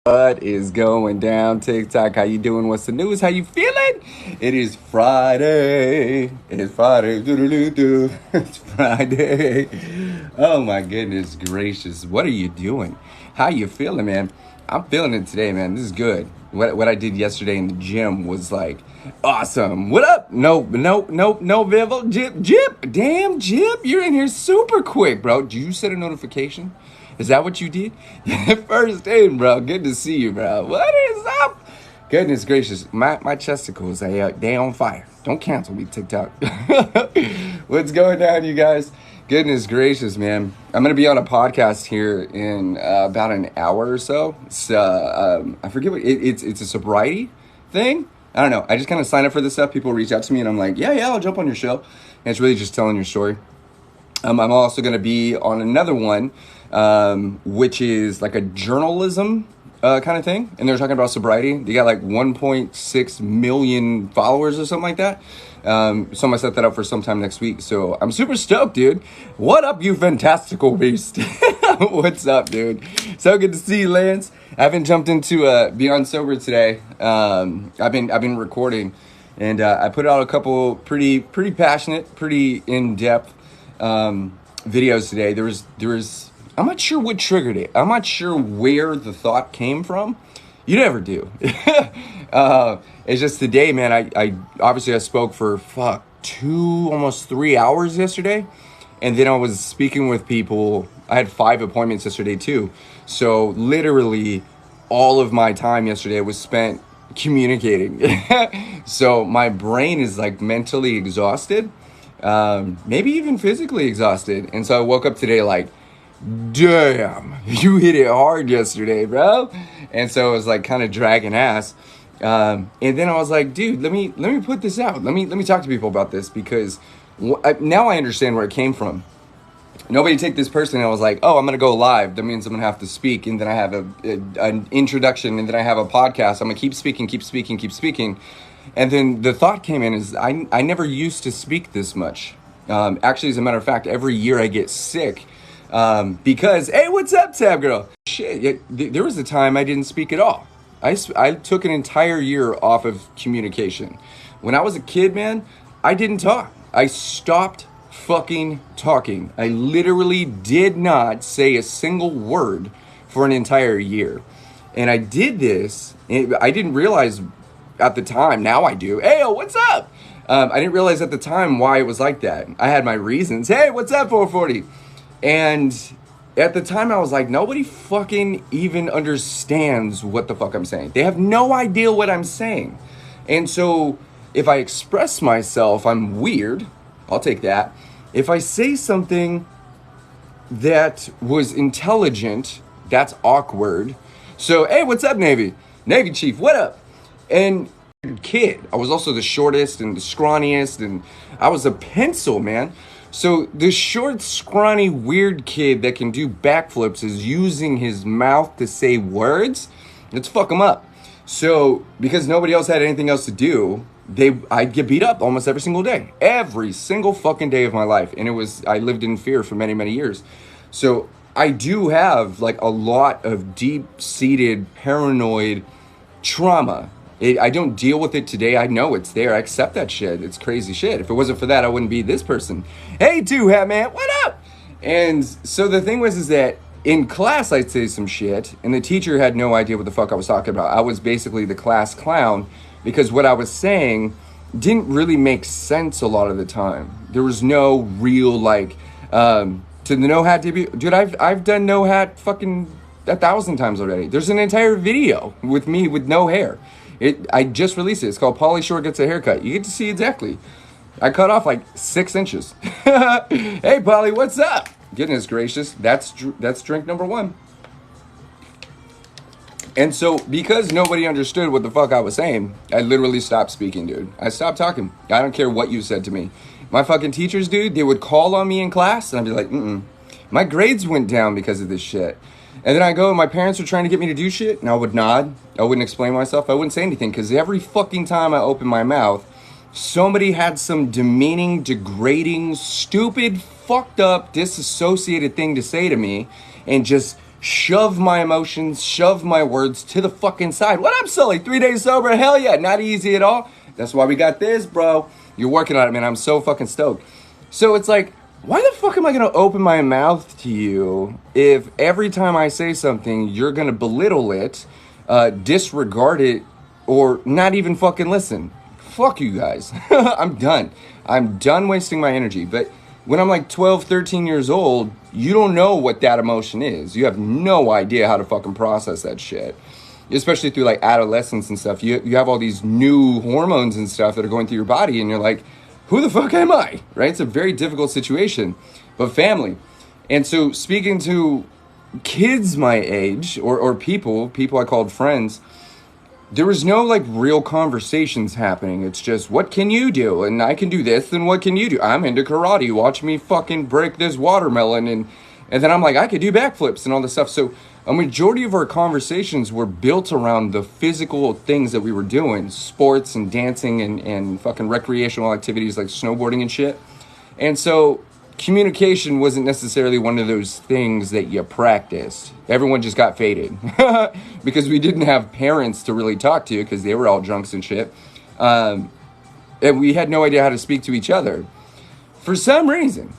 What is going down, TikTok? How you doing? What's the news? How you feeling? It is Friday. It's Friday. Doo-doo-doo-doo. It's Friday. Oh my goodness gracious. What are you doing? How you feeling, man? I'm feeling it today, man. This is good. What I did yesterday in the gym was like awesome. What up? No, Vivel. Jip. Damn, Jip. You're in here super quick, bro. Do you set a notification? Is that what you did? First in, bro. Good to see you, bro. What is up? Goodness gracious. My chesticles, they on fire. Don't cancel me, TikTok. What's going down, you guys? Goodness gracious, man. I'm going to be on a podcast here in about an hour or so. I forget what, it's a sobriety thing. I don't know. I just kind of sign up for this stuff. People reach out to me and I'm like, yeah, I'll jump on your show. And it's really just telling your story. I'm also going to be on another one, which is like a journalism kind of thing. And they're talking about sobriety. They got like 1.6 million followers or something like that. So I'm going to set that up for sometime next week. So I'm super stoked, dude. What up, you fantastical beast? What's up, dude? So good to see you, Lance. I haven't jumped into Beyond Sober today. I've been recording. And I put out a couple pretty passionate, pretty in-depth videos today. There was I'm not sure what triggered it. I'm not sure where the thought came from. You never do. It's just today, man. I obviously I spoke for almost 3 hours yesterday, and then I was speaking with people. I had 5 appointments yesterday too. So literally all of my time yesterday was spent communicating. So my brain is like mentally exhausted. Maybe even physically exhausted. And so I woke up today like, damn, you hit it hard yesterday, bro. And so it was like kind of dragging ass. And then I was like, dude, let me put this out. Let me talk to people about this because now I understand where it came from. Nobody take this person and I was like, oh, I'm going to go live. That means I'm going to have to speak. And then I have an introduction and then I have a podcast. I'm going to keep speaking. And then the thought came in is I never used to speak this much. Actually, as a matter of fact, every year I get sick because, hey, what's up, Tab Girl? Shit, there was a time I didn't speak at all. I took an entire year off of communication. When I was a kid, man, I didn't talk. I stopped fucking talking. I literally did not say a single word for an entire year. And I did this, and I didn't realize at the time. Now I do. Hey, what's up? I didn't realize at the time why it was like that. I had my reasons. Hey, what's up, 440? And at the time I was like, nobody fucking even understands what the fuck I'm saying. They have no idea what I'm saying. And so if I express myself, I'm weird. I'll take that. If I say something that was intelligent, that's awkward. So, hey, what's up, Navy? Navy Chief, what up? And kid, I was also the shortest and the scrawniest, and I was a pencil, man. So this short, scrawny, weird kid that can do backflips is using his mouth to say words. Let's fuck him up. So because nobody else had anything else to do, I'd get beat up almost every single day. Every single fucking day of my life. And I lived in fear for many, many years. So I do have like a lot of deep-seated paranoid trauma. I don't deal with it today. I know it's there. I accept that shit. It's crazy shit. If it wasn't for that, I wouldn't be this person. Hey, Two-Hat Man, what up? And so the thing is that in class, I'd say some shit, and the teacher had no idea what the fuck I was talking about. I was basically the class clown because what I was saying didn't really make sense a lot of the time. There was no real, like, to the No Hat debut. Dude, I've done No Hat fucking 1,000 times already. There's an entire video with me with no hair. I just released it. It's called Pauly Shore Gets a Haircut. You get to see exactly. I cut off like 6 inches. Hey, Pauly, what's up? Goodness gracious. That's drink number 1. And so because nobody understood what the fuck I was saying, I literally stopped speaking, dude. I stopped talking. I don't care what you said to me. My fucking teachers, dude, they would call on me in class and I'd be like, My grades went down because of this shit. And then I go, my parents were trying to get me to do shit, and I would nod. I wouldn't explain myself. I wouldn't say anything, because every fucking time I opened my mouth, somebody had some demeaning, degrading, stupid, fucked up, disassociated thing to say to me, and just shove my emotions, shove my words to the fucking side. What up, Sully? 3 days sober? Hell yeah, not easy at all. That's why we got this, bro. You're working on it, man. I'm so fucking stoked. So it's like, why the fuck am I gonna open my mouth to you if every time I say something, you're gonna belittle it, disregard it, or not even fucking listen? Fuck you guys. I'm done. I'm done wasting my energy. But when I'm like 12, 13 years old, you don't know what that emotion is. You have no idea how to fucking process that shit. Especially through like adolescence and stuff. You have all these new hormones and stuff that are going through your body, and you're like, who the fuck am I? Right? It's a very difficult situation. But family. And so speaking to kids my age, or people I called friends, there was no like real conversations happening. It's just, what can you do? And I can do this, and what can you do? I'm into karate. Watch me fucking break this watermelon. And then I'm like, I could do backflips and all this stuff. So a majority of our conversations were built around the physical things that we were doing, sports and dancing and fucking recreational activities like snowboarding and shit. And so communication wasn't necessarily one of those things that you practiced. Everyone just got faded because we didn't have parents to really talk to because they were all drunks and shit. And we had no idea how to speak to each other. For some reason,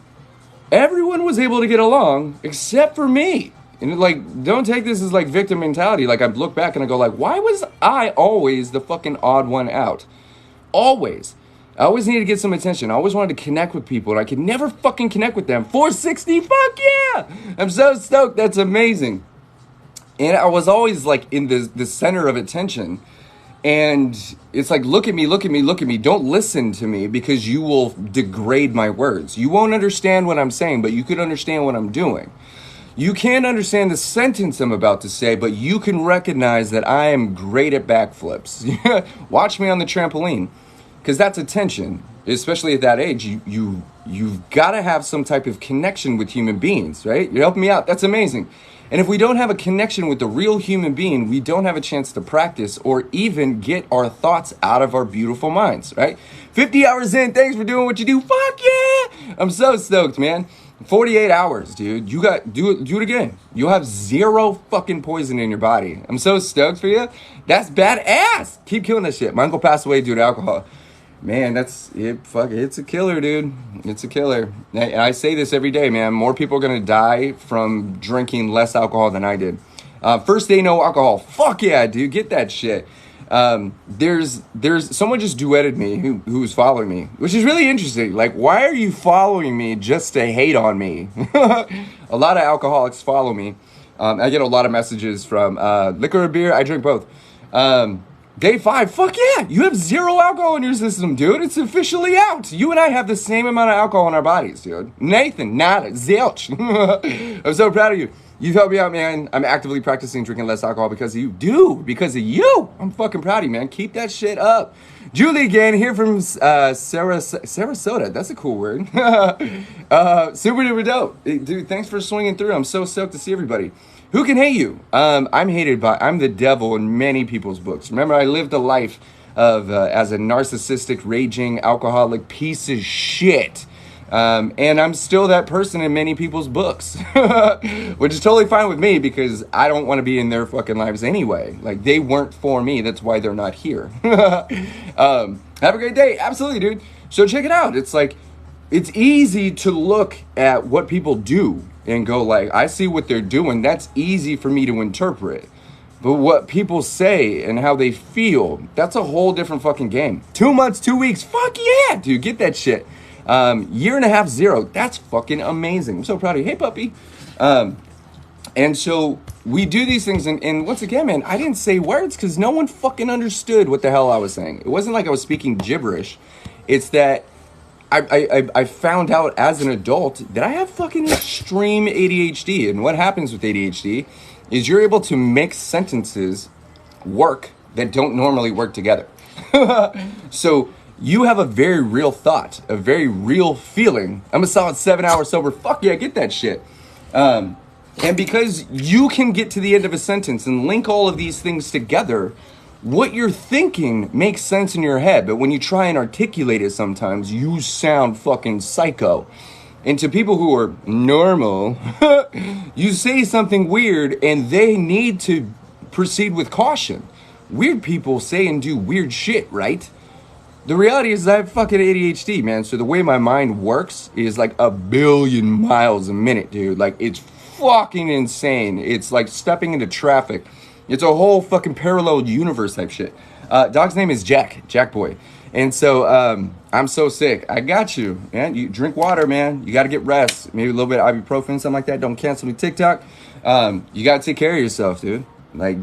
everyone was able to get along except for me. And like, don't take this as like victim mentality. Like, I look back and I go like, why was I always the fucking odd one out? Always. I always needed to get some attention. I always wanted to connect with people, and I could never fucking connect with them. 460, fuck yeah! I'm so stoked. That's amazing. And I was always like in the center of attention. And it's like, look at me, look at me, look at me. Don't listen to me because you will degrade my words. You won't understand what I'm saying, but you could understand what I'm doing. You can't understand the sentence I'm about to say, but you can recognize that I am great at backflips. Watch me on the trampoline. Because that's attention, especially at that age. You've got to have some type of connection with human beings, right? You're helping me out. That's amazing. And if we don't have a connection with the real human being, we don't have a chance to practice or even get our thoughts out of our beautiful minds, right? 50 hours in, thanks for doing what you do. Fuck yeah! I'm so stoked, man. 48 hours, dude. You got do it again. You'll have zero fucking poison in your body. I'm so stoked for you. That's badass. Keep killing that shit. My uncle passed away due to alcohol. Man, that's it. Fuck it. It's a killer, dude. It's a killer. And I say this every day, man. More people are gonna die from drinking less alcohol than I did. First day no alcohol. Fuck yeah, dude. Get that shit. There's someone just duetted me who's following me, which is really interesting. Like, why are you following me just to hate on me? A lot of alcoholics follow me. I get a lot of messages from liquor or beer. I drink both. Day 5, fuck yeah, you have zero alcohol in your system, dude. It's officially out. You and I have the same amount of alcohol in our bodies, dude. Nathan, nada, zilch. I'm so proud of you. You've helped me out, man. I'm actively practicing drinking less alcohol because of you. Dude, because of you. I'm fucking proud of you, man. Keep that shit up. Julie again, here from Sarasota. That's a cool word. Super duper dope. Dude, thanks for swinging through. I'm so stoked to see everybody. Who can hate you? I'm the devil in many people's books. Remember, I lived a life of as a narcissistic, raging, alcoholic piece of shit. And I'm still that person in many people's books, which is totally fine with me because I don't want to be in their fucking lives anyway. Like, they weren't for me. That's why they're not here. Have a great day. Absolutely, dude. So check it out. It's like, it's easy to look at what people do and go like, I see what they're doing. That's easy for me to interpret. But what people say and how they feel, that's a whole different fucking game. 2 months, 2 weeks. Fuck yeah, dude. Get that shit. Year and a half, 0. That's fucking amazing. I'm so proud of you. Hey, puppy. And so we do these things. And once again, man, I didn't say words because no one fucking understood what the hell I was saying. It wasn't like I was speaking gibberish. It's that I found out as an adult that I have fucking extreme ADHD. And what happens with ADHD is you're able to make sentences work that don't normally work together. So you have a very real thought, a very real feeling. I'm a solid 7 hours sober. Fuck yeah, get that shit. And because you can get to the end of a sentence and link all of these things together, what you're thinking makes sense in your head. But when you try and articulate it sometimes, you sound fucking psycho. And to people who are normal, you say something weird and they need to proceed with caution. Weird people say and do weird shit, right? The reality is I have fucking ADHD, man. So the way my mind works is like a billion miles a minute, dude. Like, it's fucking insane. It's like stepping into traffic. It's a whole fucking parallel universe type shit. Dog's name is Jack Boy. And so I'm so sick. I got you, man. You drink water, man. You got to get rest. Maybe a little bit of ibuprofen, something like that. Don't cancel me TikTok. You got to take care of yourself, dude. Like,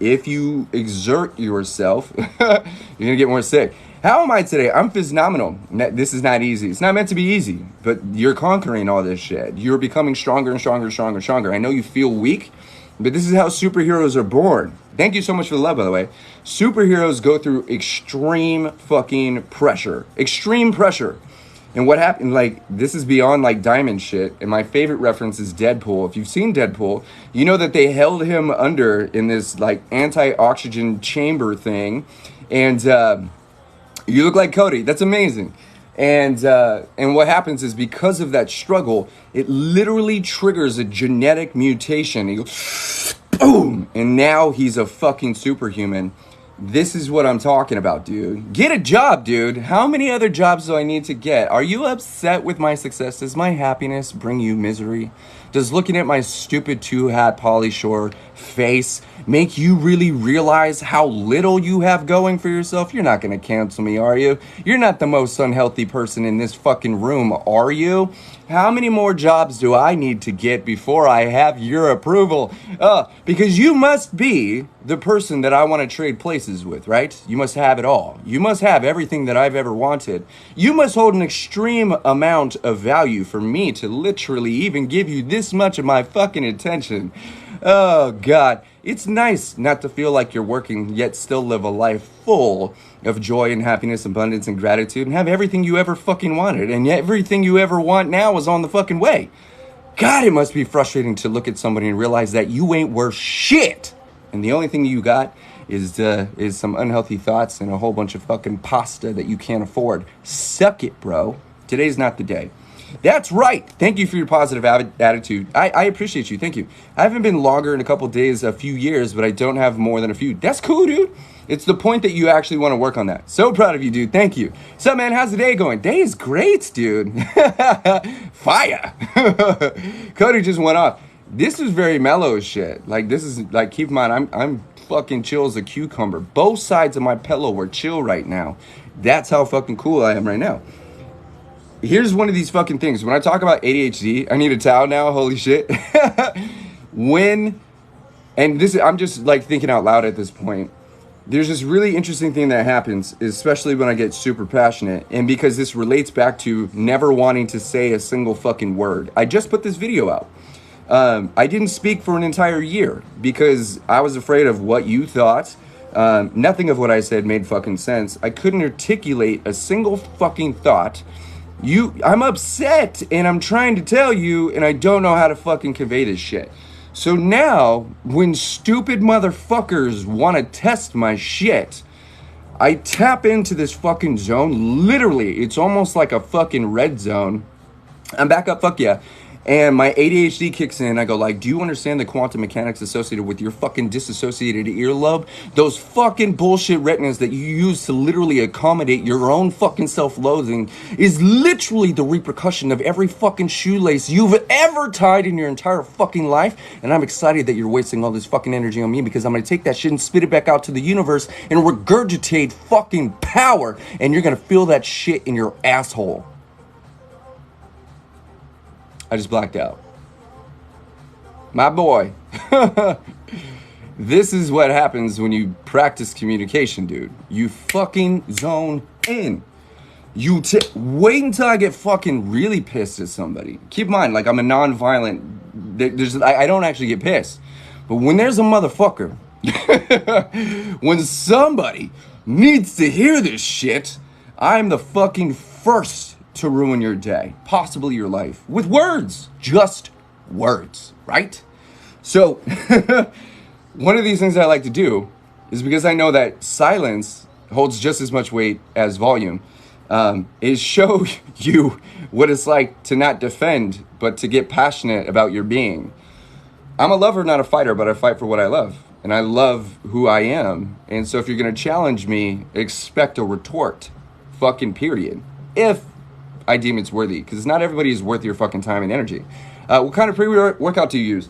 if you exert yourself, you're gonna get more sick. How am I today? I'm phenomenal. This is not easy. It's not meant to be easy, but you're conquering all this shit. You're becoming stronger and stronger and stronger and stronger. I know you feel weak, but this is how superheroes are born. Thank you so much for the love, by the way. Superheroes go through extreme fucking pressure. Extreme pressure. And what happened, like, this is beyond, like, diamond shit. And my favorite reference is Deadpool. If you've seen Deadpool, you know that they held him under in this, like, anti-oxygen chamber thing. And you look like Kohdi. That's amazing. And what happens is, because of that struggle, it literally triggers a genetic mutation. He goes, boom! And now he's a fucking superhuman. This is what I'm talking about, dude. Get a job, dude. How many other jobs do I need to get? Are you upset with my success? Does my happiness bring you misery? Does looking at my stupid two-hat Pauly Shore face make you really realize how little you have going for yourself? You're not going to cancel me, are you? You're not the most unhealthy person in this fucking room, are you? How many more jobs do I need to get before I have your approval? Because you must be the person that I want to trade places with, right? You must have it all. You must have everything that I've ever wanted. You must hold an extreme amount of value for me to literally even give you this much of my fucking attention. Oh, God. It's nice not to feel like you're working, yet still live a life full of joy and happiness, abundance and gratitude, and have everything you ever fucking wanted. And yet everything you ever want now is on the fucking way. God, it must be frustrating to look at somebody and realize that you ain't worth shit. And the only thing you got is some unhealthy thoughts and a whole bunch of fucking pasta that you can't afford. Suck it, bro. Today's not the day. That's right. Thank you for your positive attitude. I appreciate you. Thank you. I haven't been longer in a couple days, a few years, but I don't have more than a few. That's cool, dude. It's the point that you actually want to work on that. So proud of you, dude. Thank you. What's up, man? How's the day going? Day is great, dude. Fire. Kohdi just went off. This is very mellow as shit. Like, this is, like, keep in mind, I'm fucking chill as a cucumber. Both sides of my pillow are chill right now. That's how fucking cool I am right now. Here's one of these fucking things. When I talk about ADHD, I need a towel now. Holy shit. I'm just like thinking out loud at this point. There's this really interesting thing that happens, especially when I get super passionate. And because this relates back to never wanting to say a single fucking word. I just put this video out. I didn't speak for an entire year because I was afraid of what you thought. Nothing of what I said made fucking sense. I couldn't articulate a single fucking thought. I'm upset and I'm trying to tell you and I don't know how to fucking convey this shit. So now, when stupid motherfuckers want to test my shit, I tap into this fucking zone. Literally, it's almost like a fucking red zone. I'm back up, fuck yeah. And my ADHD kicks in. I go like, do you understand the quantum mechanics associated with your fucking disassociated earlobe? Those fucking bullshit retinas that you use to literally accommodate your own fucking self-loathing is literally the repercussion of every fucking shoelace you've ever tied in your entire fucking life. And I'm excited that you're wasting all this fucking energy on me because I'm going to take that shit and spit it back out to the universe and regurgitate fucking power. And you're going to feel that shit in your asshole. I just blacked out. My boy. This is what happens when you practice communication, dude. You fucking zone in. Wait until I get fucking really pissed at somebody. Keep in mind, like, I'm a non-violent... I don't actually get pissed. But when there's a motherfucker... when somebody needs to hear this shit, I'm the fucking first to ruin your day, possibly your life, with words, just words, right? So, one of these things I like to do is because I know that silence holds just as much weight as volume. is show you what it's like to not defend, but to get passionate about your being. I'm a lover, not a fighter, but I fight for what I love. And I love who I am. And so if you're going to challenge me, expect a retort. Fucking period. If I deem it's worthy. Because not everybody is worth your fucking time and energy. What kind of pre-workout do you use?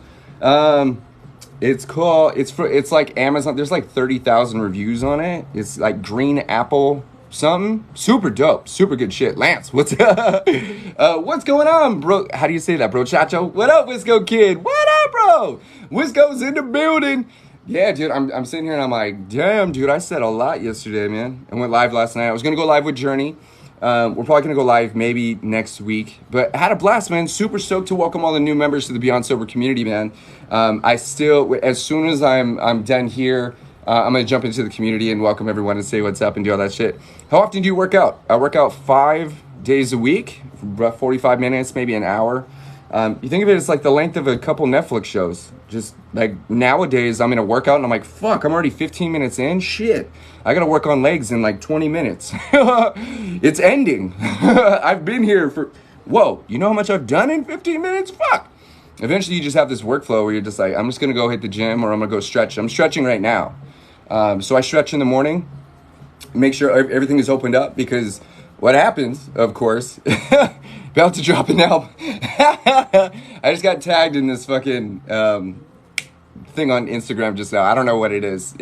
It's like Amazon. There's like 30,000 reviews on it. It's like green apple something. Super dope. Super good shit. Lance, what's what's going on, bro? How do you say that, bro? Chacho? What up, Wisco kid? What up, bro? Wisco's in the building. Yeah, dude, I'm sitting here and I'm like, damn, dude, I said a lot yesterday, man. I went live last night. I was going to go live with Journey. We're probably going to go live maybe next week. But I had a blast, man. Super stoked to welcome all the new members to the Beyond Sober community, man. I still, as soon as I'm done here, I'm going to jump into the community and welcome everyone and say what's up and do all that shit. How often do you work out? I work out 5 days a week, for 45 minutes, maybe an hour. You think of it as like the length of a couple Netflix shows. Just like nowadays, I'm in a workout and I'm like, fuck, I'm already 15 minutes in. Shit, I gotta work on legs in like 20 minutes. It's ending. I've been here for, whoa, you know how much I've done in 15 minutes? Fuck. Eventually, you just have this workflow where you're just like, I'm just gonna go hit the gym or I'm gonna go stretch. I'm stretching right now. So I stretch in the morning, make sure everything is opened up because what happens, of course, about to drop an album. I just got tagged in this fucking thing on Instagram just now. I don't know what it is.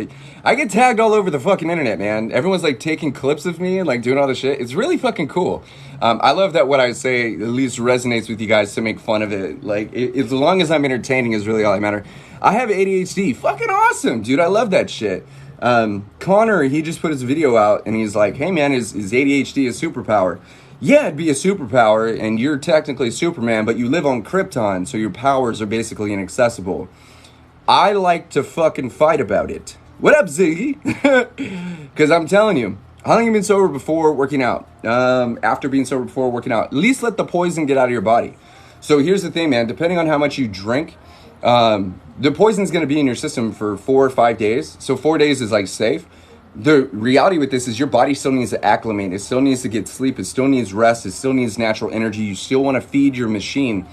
I get tagged all over the fucking internet, man. Everyone's like taking clips of me and like doing all this shit. It's really fucking cool. I love that what I say at least resonates with you guys to make fun of it. Like, as long as I'm entertaining is really all that matters. I have ADHD. Fucking awesome, dude. I love that shit. Connor, he just put his video out and he's like, hey man, is ADHD a superpower? Yeah, it'd be a superpower and you're technically Superman, but you live on Krypton, so your powers are basically inaccessible. I like to fucking fight about it. What up, Ziggy? Because I'm telling you, how long have you been sober before working out? After being sober before working out, at least let the poison get out of your body. So here's the thing, man, depending on how much you drink, the poison's going to be in your system for 4 or 5 days. So 4 days is like safe. The reality with this is your body still needs to acclimate. It still needs to get sleep. It still needs rest. It still needs natural energy. You still want to feed your machine.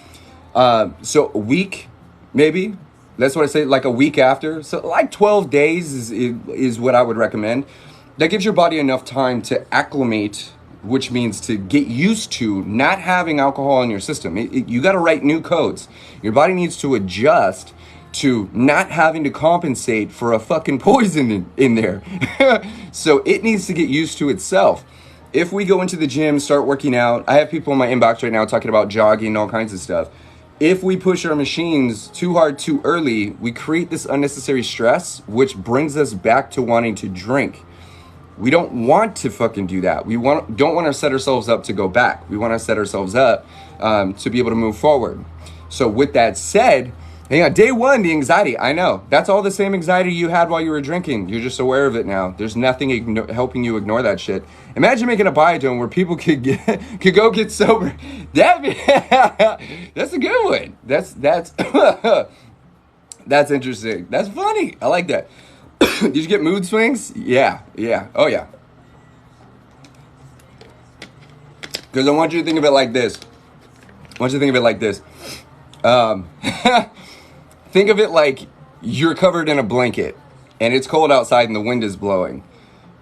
So a week, maybe. That's what I say, like a week after. So like 12 days is what I would recommend. That gives your body enough time to acclimate, which means to get used to not having alcohol in your system. You got to write new codes. Your body needs to adjust to not having to compensate for a fucking poison in there. So it needs to get used to itself. If we go into the gym, start working out, I have people in my inbox right now talking about jogging and all kinds of stuff. If we push our machines too hard, too early, we create this unnecessary stress, which brings us back to wanting to drink. We don't want to fucking do that. Don't want to set ourselves up to go back. We want to set ourselves up to be able to move forward. So with that said, hang on, day one, the anxiety, I know. That's all the same anxiety you had while you were drinking. You're just aware of it now. There's nothing helping you ignore that shit. Imagine making a biodome where people could go get sober. That's a good one. That's that's interesting. That's funny. I like that. Did you get mood swings? Yeah. Oh, yeah. Because I want you to think of it like this. Think of it like you're covered in a blanket and it's cold outside and the wind is blowing.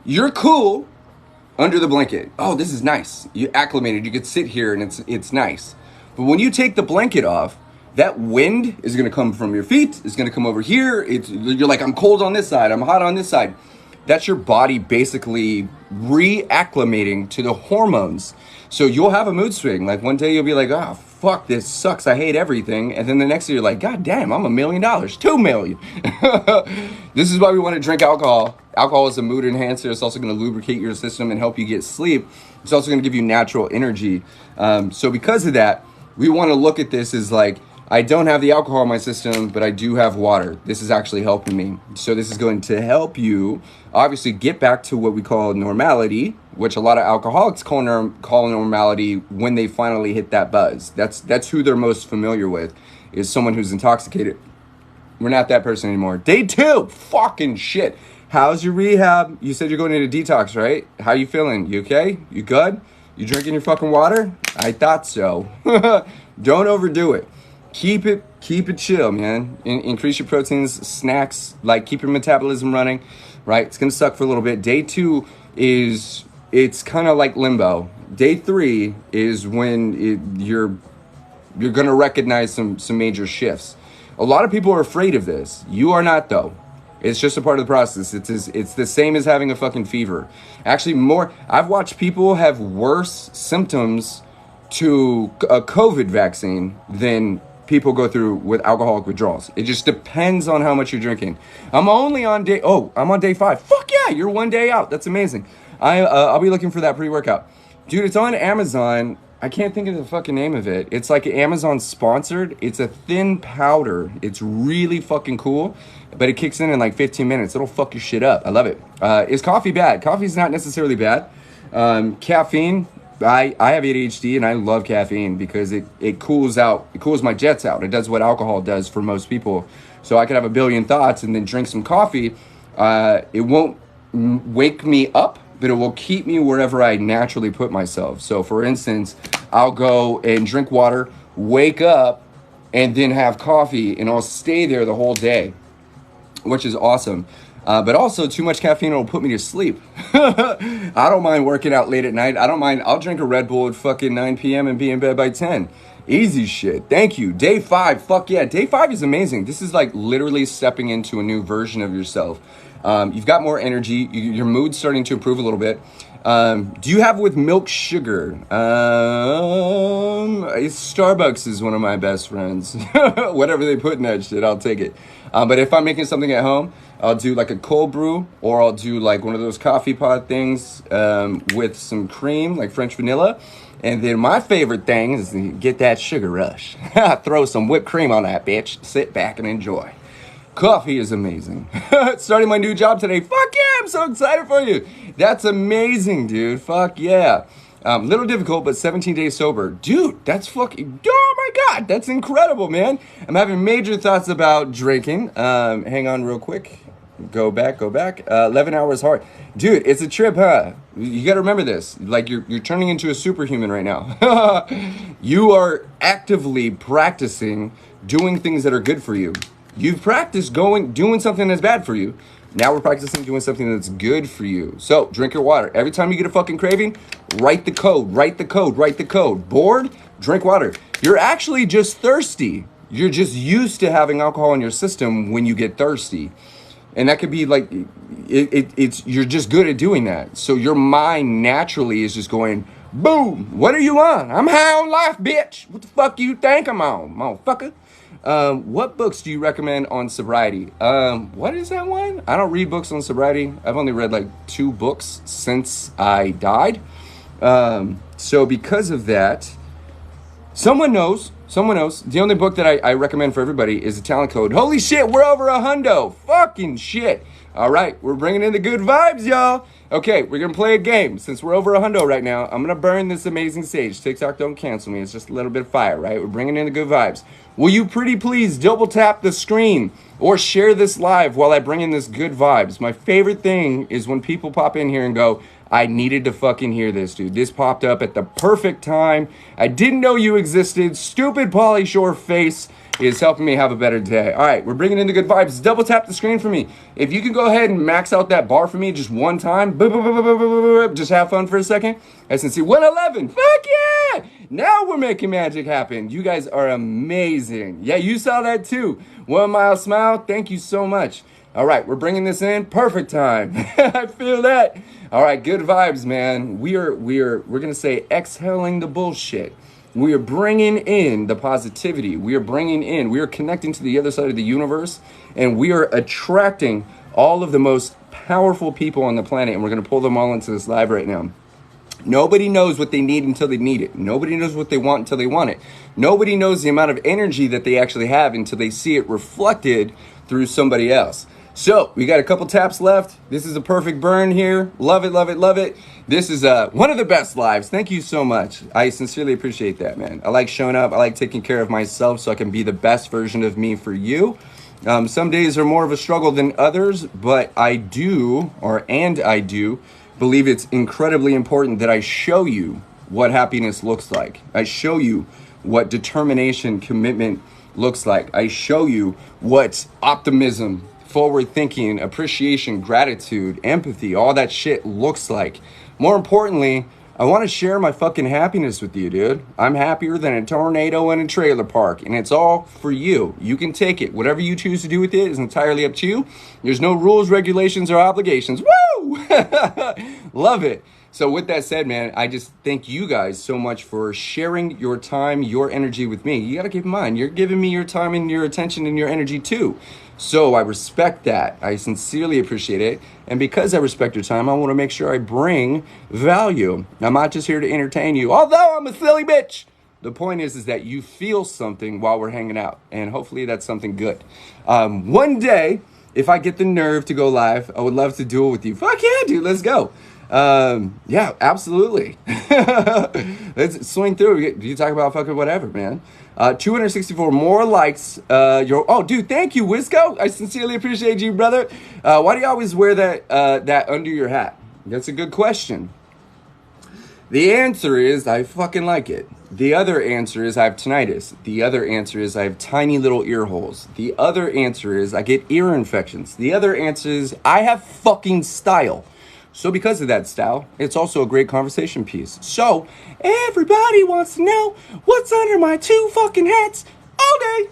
You're cool under the blanket. Oh, this is nice. You acclimated. You could sit here and it's nice. But when you take the blanket off, that wind is going to come from your feet. It's going to come over here. You're like, I'm cold on this side. I'm hot on this side. That's your body basically reacclimating to the hormones. So you'll have a mood swing. Like one day you'll be like, oh, fuck, this sucks. I hate everything. And then the next day you're like, God damn, I'm $1 million, $2 million. This is why we want to drink alcohol. Alcohol is a mood enhancer. It's also going to lubricate your system and help you get sleep. It's also going to give you natural energy. So because of that, we want to look at this as like, I don't have the alcohol in my system, but I do have water. This is actually helping me. So this is going to help you obviously get back to what we call normality, which a lot of alcoholics call normality when they finally hit that buzz. That's who they're most familiar with, is someone who's intoxicated. We're not that person anymore. Day 2, fucking shit. How's your rehab? You said you're going into detox, right? How you feeling? You okay? You good? You drinking your fucking water? I thought so. Don't overdo it. Keep it chill, man. Increase your proteins, snacks, like keep your metabolism running, right? It's gonna suck for a little bit. Day 2 it's kind of like limbo. Day 3 is when you're gonna recognize some major shifts. A lot of people are afraid of this. You are not, though. It's just a part of the process. It's the same as having a fucking fever. Actually, I've watched people have worse symptoms to a COVID vaccine than people go through with alcoholic withdrawals. It just depends on how much you're drinking. I'm on day 5. Fuck yeah, you're 1 day out. That's amazing. I'll be looking for that pre-workout. Dude, it's on Amazon. I can't think of the fucking name of it. It's like Amazon sponsored. It's a thin powder. It's really fucking cool, but it kicks in like 15 minutes. It'll fuck your shit up. I love it. Is coffee bad? Coffee's not necessarily bad. Caffeine, I have ADHD and I love caffeine because it cools my jets out. It does what alcohol does for most people. So I could have a billion thoughts and then drink some coffee. It won't wake me up, but it will keep me wherever I naturally put myself. So for instance, I'll go and drink water, wake up, and then have coffee, and I'll stay there the whole day, which is awesome. But also, too much caffeine will put me to sleep. I don't mind working out late at night. I don't mind. I'll drink a Red Bull at fucking 9 p.m. and be in bed by 10. Easy shit. Thank you. Day 5. Fuck yeah. Day 5 is amazing. This is like literally stepping into a new version of yourself. You've got more energy. Your mood's starting to improve a little bit. Do you have with milk sugar? Starbucks is one of my best friends. Whatever they put in that shit, I'll take it. But if I'm making something at home, I'll do like a cold brew, or I'll do like one of those coffee pod things with some cream, like French vanilla. And then my favorite thing is to get that sugar rush. Throw some whipped cream on that bitch. Sit back and enjoy. Coffee is amazing. Starting my new job today. Fuck yeah, I'm so excited for you. That's amazing, dude. Fuck yeah. Little difficult, but 17 days sober. Dude, that's fucking, oh my God, that's incredible, man. I'm having major thoughts about drinking. Hang on real quick. Go back. 11 hours hard. Dude, it's a trip, huh? You got to remember this. Like, you're turning into a superhuman right now. You are actively practicing doing things that are good for you. You've practiced doing something that's bad for you. Now we're practicing doing something that's good for you. So drink your water. Every time you get a fucking craving, write the code. Bored? Drink water. You're actually just thirsty. You're just used to having alcohol in your system when you get thirsty. And that could be like, you're just good at doing that. So your mind naturally is just going, boom, what are you on? I'm high on life, bitch. What the fuck do you think I'm on, motherfucker? What books do you recommend on sobriety? What is that one? I don't read books on sobriety. I've only read like 2 books since I died. So because of that, someone knows. The only book that I recommend for everybody is The Talent Code. Holy shit, we're over 100. Fucking shit. All right, we're bringing in the good vibes, y'all. Okay, we're going to play a game. Since we're over 100 right now, I'm going to burn this amazing sage. TikTok, don't cancel me. It's just a little bit of fire, right? We're bringing in the good vibes. Will you pretty please double tap the screen or share this live while I bring in this good vibes? My favorite thing is when people pop in here and go, I needed to fucking hear this, dude. This popped up at the perfect time. I didn't know you existed. Stupid Pauly Shore face is helping me have a better day. All right, we're bringing in the good vibes. Double tap the screen for me. If you can go ahead and max out that bar for me just one time. Just have fun for a second. SNC 111. Fuck yeah! Now we're making magic happen. You guys are amazing. Yeah, you saw that too. 1 Mile Smile. Thank you so much. All right, we're bringing this in. Perfect time. I feel that. All right, good vibes, man. We're going to say exhaling the bullshit. We are bringing in the positivity. We are connecting to the other side of the universe, and we are attracting all of the most powerful people on the planet, and we're going to pull them all into this live right now. Nobody knows what they need until they need it. Nobody knows what they want until they want it. Nobody knows the amount of energy that they actually have until they see it reflected through somebody else. So we got a couple taps left. This is a perfect burn here. Love it. This is one of the best lives. Thank you so much. I sincerely appreciate that, man. I like showing up. I like taking care of myself so I can be the best version of me for you. Some days are more of a struggle than others, but I do believe it's incredibly important that I show you what happiness looks like. I show you what determination, commitment looks like. I show you what optimism, forward thinking, appreciation, gratitude, empathy, all that shit looks like. More importantly, I want to share my fucking happiness with you, dude. I'm happier than a tornado in a trailer park, and it's all for you. You can take it. Whatever you choose to do with it is entirely up to you. There's no rules, regulations, or obligations. Woo! Love it. So with that said, man, I just thank you guys so much for sharing your time, your energy with me. You got to keep in mind, you're giving me your time and your attention and your energy too. So I respect that. I sincerely appreciate it. And because I respect your time, I want to make sure I bring value. I'm not just here to entertain you, although I'm a silly bitch. The point is that you feel something while we're hanging out. And hopefully that's something good. One day, if I get the nerve to go live, I would love to do it with you. Fuck yeah, dude. Let's go. Yeah, absolutely. Let's swing through. You talk about fucking whatever, man. 264 more likes. Oh, dude, thank you, Wisco. I sincerely appreciate you, brother. Why do you always wear that under your hat? That's a good question. The answer is I fucking like it. The other answer is I have tinnitus. The other answer is I have tiny little ear holes. The other answer is I get ear infections. The other answer is I have fucking style. So because of that style, it's also a great conversation piece. So everybody wants to know what's under my two fucking hats all day.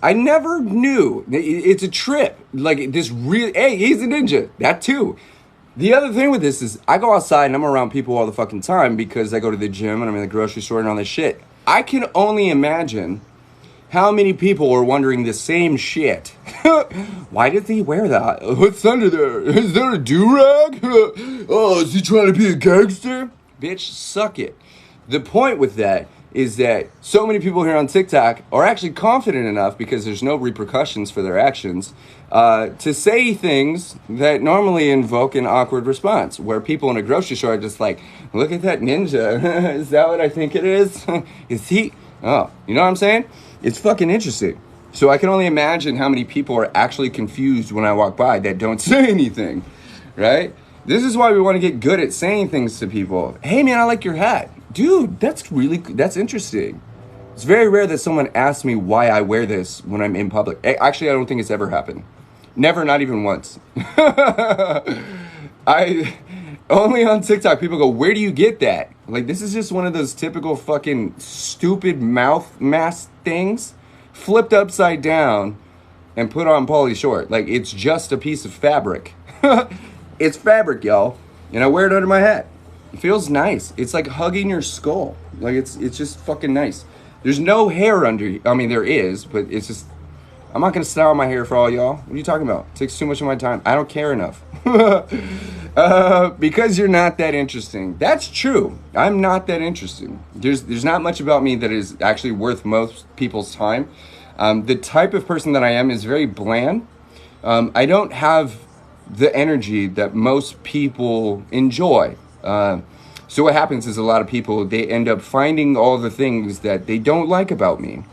I never knew. It's a trip. Like this real, hey, he's a ninja. That too. The other thing with this is I go outside and I'm around people all the fucking time because I go to the gym and I'm in the grocery store and all this shit. I can only imagine how many people are wondering the same shit. Why did he wear that? What's under there? Is there a do-rag? Oh, is he trying to be a gangster? Bitch, suck it. The point with that is that so many people here on TikTok are actually confident enough because there's no repercussions for their actions to say things that normally invoke an awkward response, where people in a grocery store are just like, look at that ninja. Is that what I think it is? Is he? Oh, you know what I'm saying? It's fucking interesting. So I can only imagine how many people are actually confused when I walk by that don't say anything, right? This is why we want to get good at saying things to people. Hey man, I like your hat. Dude, that's interesting. It's very rare that someone asks me why I wear this when I'm in public. Actually, I don't think it's ever happened. Never, not even once. Only on TikTok, people go, where do you get that? Like, this is just one of those typical fucking stupid mouth mask things flipped upside down and put on Pauly Short. Like, it's just a piece of fabric. It's fabric, y'all. And I wear it under my hat. It feels nice. It's like hugging your skull. Like, it's just fucking nice. There's no hair under, I mean, there is, but it's just, I'm not going to style my hair for all y'all. What are you talking about? It takes too much of my time. I don't care enough. Because you're not that interesting. That's true. I'm not that interesting. There's not much about me that is actually worth most people's time. The type of person that I am is very bland. I don't have the energy that most people enjoy. So what happens is a lot of people, they end up finding all the things that they don't like about me.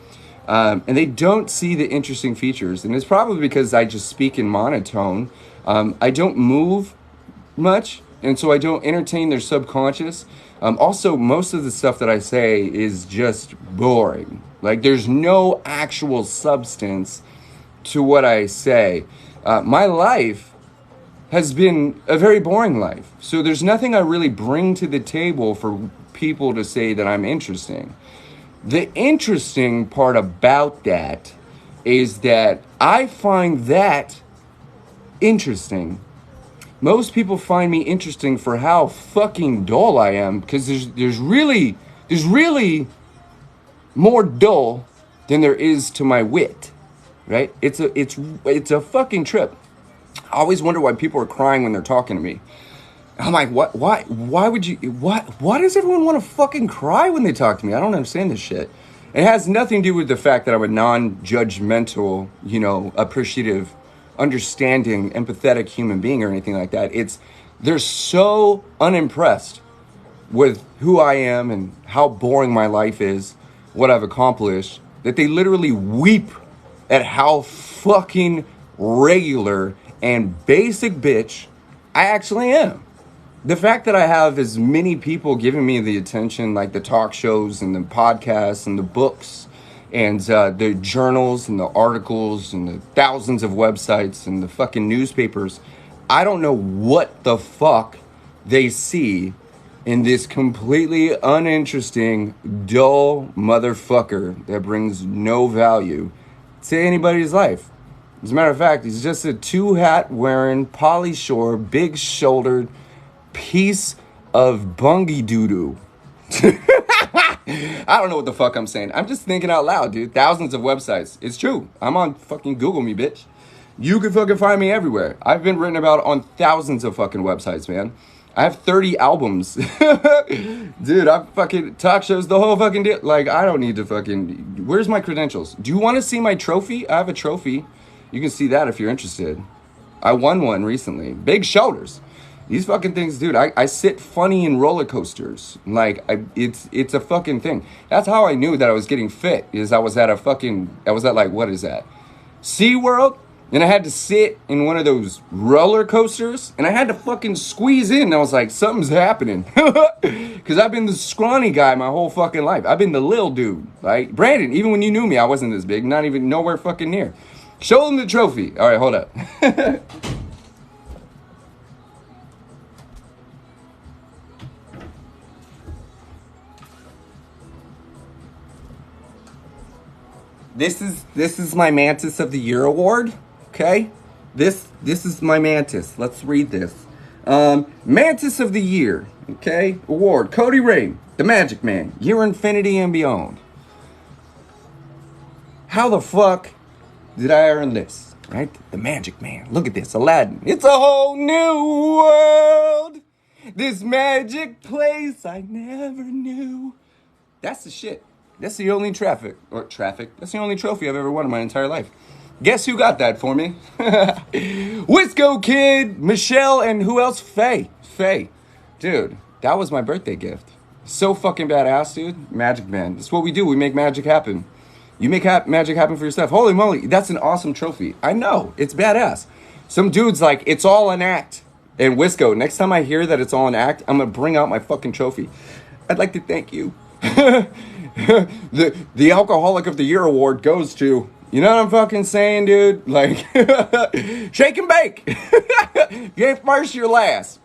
And they don't see the interesting features. And it's probably because I just speak in monotone. I don't move much, and so I don't entertain their subconscious. Also, most of the stuff that I say is just boring. Like, there's no actual substance to what I say. My life has been a very boring life. So there's nothing I really bring to the table for people to say that I'm interesting. The interesting part about that is that I find that interesting. Most people find me interesting for how fucking dull I am, because there's really more dull than there is to my wit, right? It's a fucking trip. I always wonder why people are crying when they're talking to me. I'm like, what? Why would you? Why does everyone want to fucking cry when they talk to me? I don't understand this shit. It has nothing to do with the fact that I'm a non-judgmental, appreciative, understanding, empathetic human being or anything like that. They're so unimpressed with who I am and how boring my life is, what I've accomplished, that they literally weep at how fucking regular and basic bitch I actually am. the fact that I have as many people giving me the attention, like the talk shows and the podcasts and the books and the journals and the articles and the thousands of websites and the fucking newspapers, I don't know what the fuck they see in this completely uninteresting, dull motherfucker that brings no value to anybody's life. As a matter of fact, he's just a two-hat wearing, Pauly Shore, big-shouldered piece of bungie doo-doo. I don't know what the fuck I'm saying. I'm just thinking out loud, dude. Thousands of websites. It's true. I'm on fucking Google me, bitch. You can fucking find me everywhere. I've been written about on thousands of fucking websites, man. I have 30 albums. Dude, I fucking talk shows, the whole fucking deal. Like, I don't need to fucking... Where's my credentials? Do you want to see my trophy? I have a trophy. You can see that if you're interested. I won one recently. Big shoulders. These fucking things, dude, I sit funny in roller coasters. Like, it's a fucking thing. That's how I knew that I was getting fit, is I was at like, what is that? SeaWorld? And I had to sit in one of those roller coasters, and I had to fucking squeeze in. And I was like, something's happening. Because I've been the scrawny guy my whole fucking life. I've been the lil dude. Like, Brandon, even when you knew me, I wasn't this big. Not even nowhere fucking near. Show them the trophy. All right, hold up. This is my Mantis of the Year award. Okay, this is my Mantis. Let's read this. Mantis of the Year. Okay, award. Kohdi Rain, the Magic Man, Year Infinity and Beyond. How the fuck did I earn this? Right, the Magic Man. Look at this, Aladdin. It's a whole new world. This magic place I never knew. That's the shit. That's the only That's the only trophy I've ever won in my entire life. Guess who got that for me? Wisco Kid, Michelle, and who else? Faye. Dude, that was my birthday gift. So fucking badass, dude. Magic Man. That's what we do. We make magic happen. You make magic happen for yourself. Holy moly, that's an awesome trophy. I know. It's badass. Some dude's like, it's all an act. And Wisco, next time I hear that it's all an act, I'm going to bring out my fucking trophy. I'd like to thank you. The Alcoholic of the Year award goes to, you know what I'm fucking saying, dude? Like, shake and bake. You ain't first, you're last.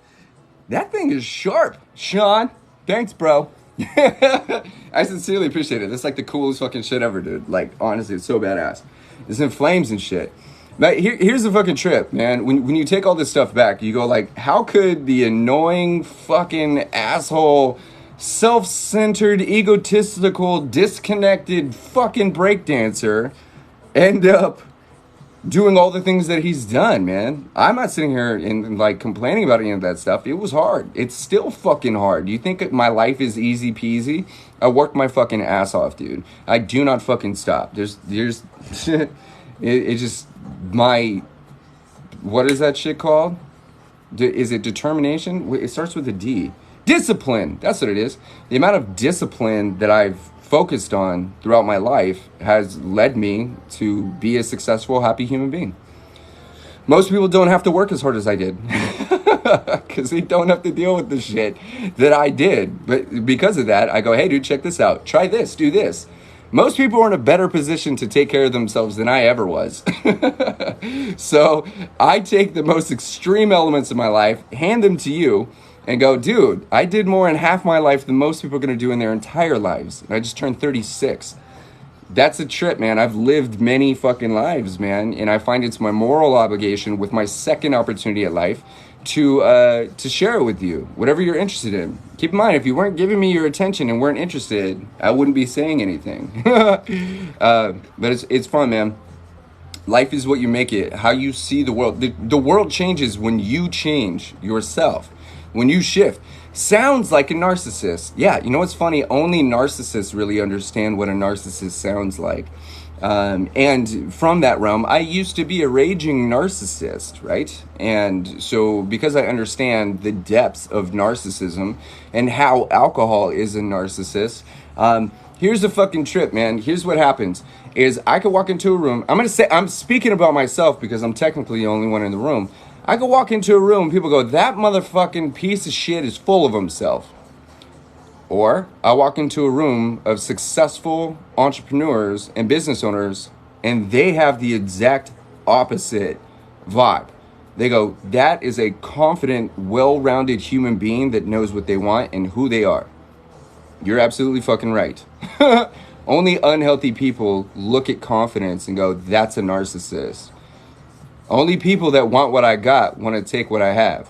That thing is sharp, Sean. Thanks, bro. I sincerely appreciate it. That's like the coolest fucking shit ever, dude. Like, honestly, it's so badass. It's in flames and shit. But here's the fucking trip, man. When you take all this stuff back, you go like, how could the annoying fucking asshole, self-centered, egotistical, disconnected fucking breakdancer end up doing all the things that he's done, man? I'm not sitting here and like complaining about any of that stuff. It was hard. It's still fucking hard. Do you think my life is easy peasy? I worked my fucking ass off, dude. I do not fucking stop. There's it's just my, what is that shit called? Is it determination? It starts with a D. Discipline. That's what it is. The amount of discipline that I've focused on throughout my life has led me to be a successful, happy human being. Most people don't have to work as hard as I did because they don't have to deal with the shit that I did. But because of that, I go, hey, dude, check this out. Try this. Do this. Most people are in a better position to take care of themselves than I ever was. So I take the most extreme elements of my life, hand them to you, and go, dude, I did more in half my life than most people are going to do in their entire lives. And I just turned 36. That's a trip, man. I've lived many fucking lives, man. And I find it's my moral obligation with my second opportunity at life to share it with you, whatever you're interested in. Keep in mind, if you weren't giving me your attention and weren't interested, I wouldn't be saying anything. But it's fun, man. Life is what you make it, how you see the world. The world changes when you change yourself. When you shift. Sounds like a narcissist. Yeah, you know what's funny? Only narcissists really understand what a narcissist sounds like. And from that realm, I used to be a raging narcissist, right? And so because I understand the depths of narcissism and how alcohol is a narcissist, here's the fucking trip, man. Here's what happens is I could walk into a room. I'm speaking about myself because I'm technically the only one in the room. I could walk into a room, people go, that motherfucking piece of shit is full of himself. Or I walk into a room of successful entrepreneurs and business owners, and they have the exact opposite vibe. They go, that is a confident, well-rounded human being that knows what they want and who they are. You're absolutely fucking right. Only unhealthy people look at confidence and go, that's a narcissist. Only people that want what I got want to take what I have.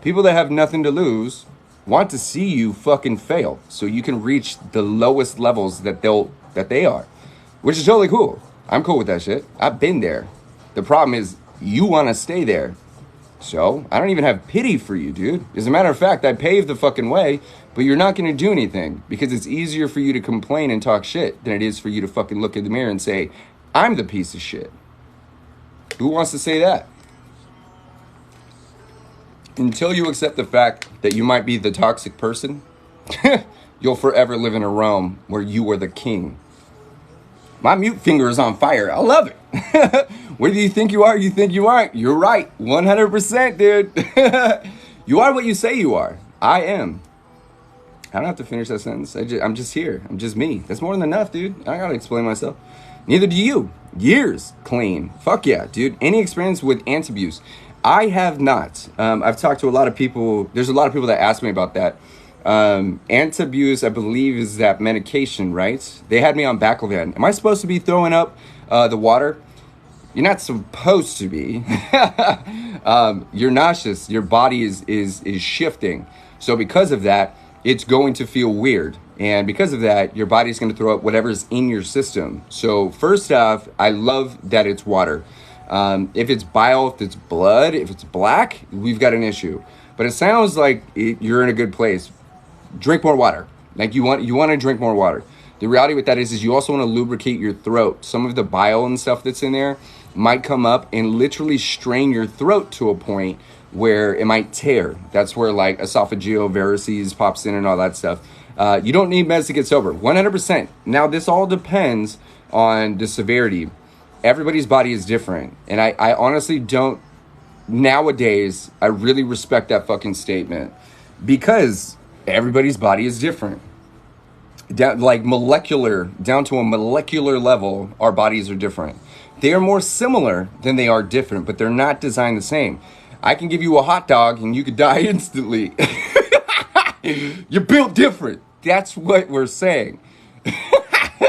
People that have nothing to lose want to see you fucking fail so you can reach the lowest levels that they are, which is totally cool. I'm cool with that shit. I've been there. The problem is you want to stay there. So I don't even have pity for you, dude. As a matter of fact, I paved the fucking way, but you're not going to do anything because it's easier for you to complain and talk shit than it is for you to fucking look in the mirror and say, I'm the piece of shit. Who wants to say that? Until you accept the fact that you might be the toxic person, you'll forever live in a realm where you are the king. My mute finger is on fire. I love it. Where do you think you are? You think you aren't. You're right. 100%, dude. You are what you say you are. I am. I don't have to finish that sentence. I'm just here. I'm just me. That's more than enough, dude. I gotta explain myself. Neither do you. Years clean. Fuck yeah, dude. Any experience with anti-abuse? I have not. I've talked to a lot of people. There's a lot of people that ask me about that. Anti-abuse, I believe, is that medication, right? They had me on Baclofen. Am I supposed to be throwing up the water? You're not supposed to be. You're nauseous. Your body is shifting. So because of that, it's going to feel weird. And because of that, your body's going to throw up whatever's in your system. So first off, I love that it's water. If it's bile, if it's blood, if it's black, we've got an issue. But it sounds like you're in a good place. Drink more water. Like you want to drink more water. The reality with that is you also want to lubricate your throat. Some of the bile and stuff that's in there might come up and literally strain your throat to a point where it might tear. That's where like esophageal varices pops in and all that stuff. You don't need meds to get sober. 100%. Now this all depends on the severity. Everybody's body is different. And I honestly don't, nowadays, I really respect that fucking statement because everybody's body is different. Down to a molecular level, our bodies are different. They are more similar than they are different, but they're not designed the same. I can give you a hot dog and you could die instantly. You're built different. That's what we're saying.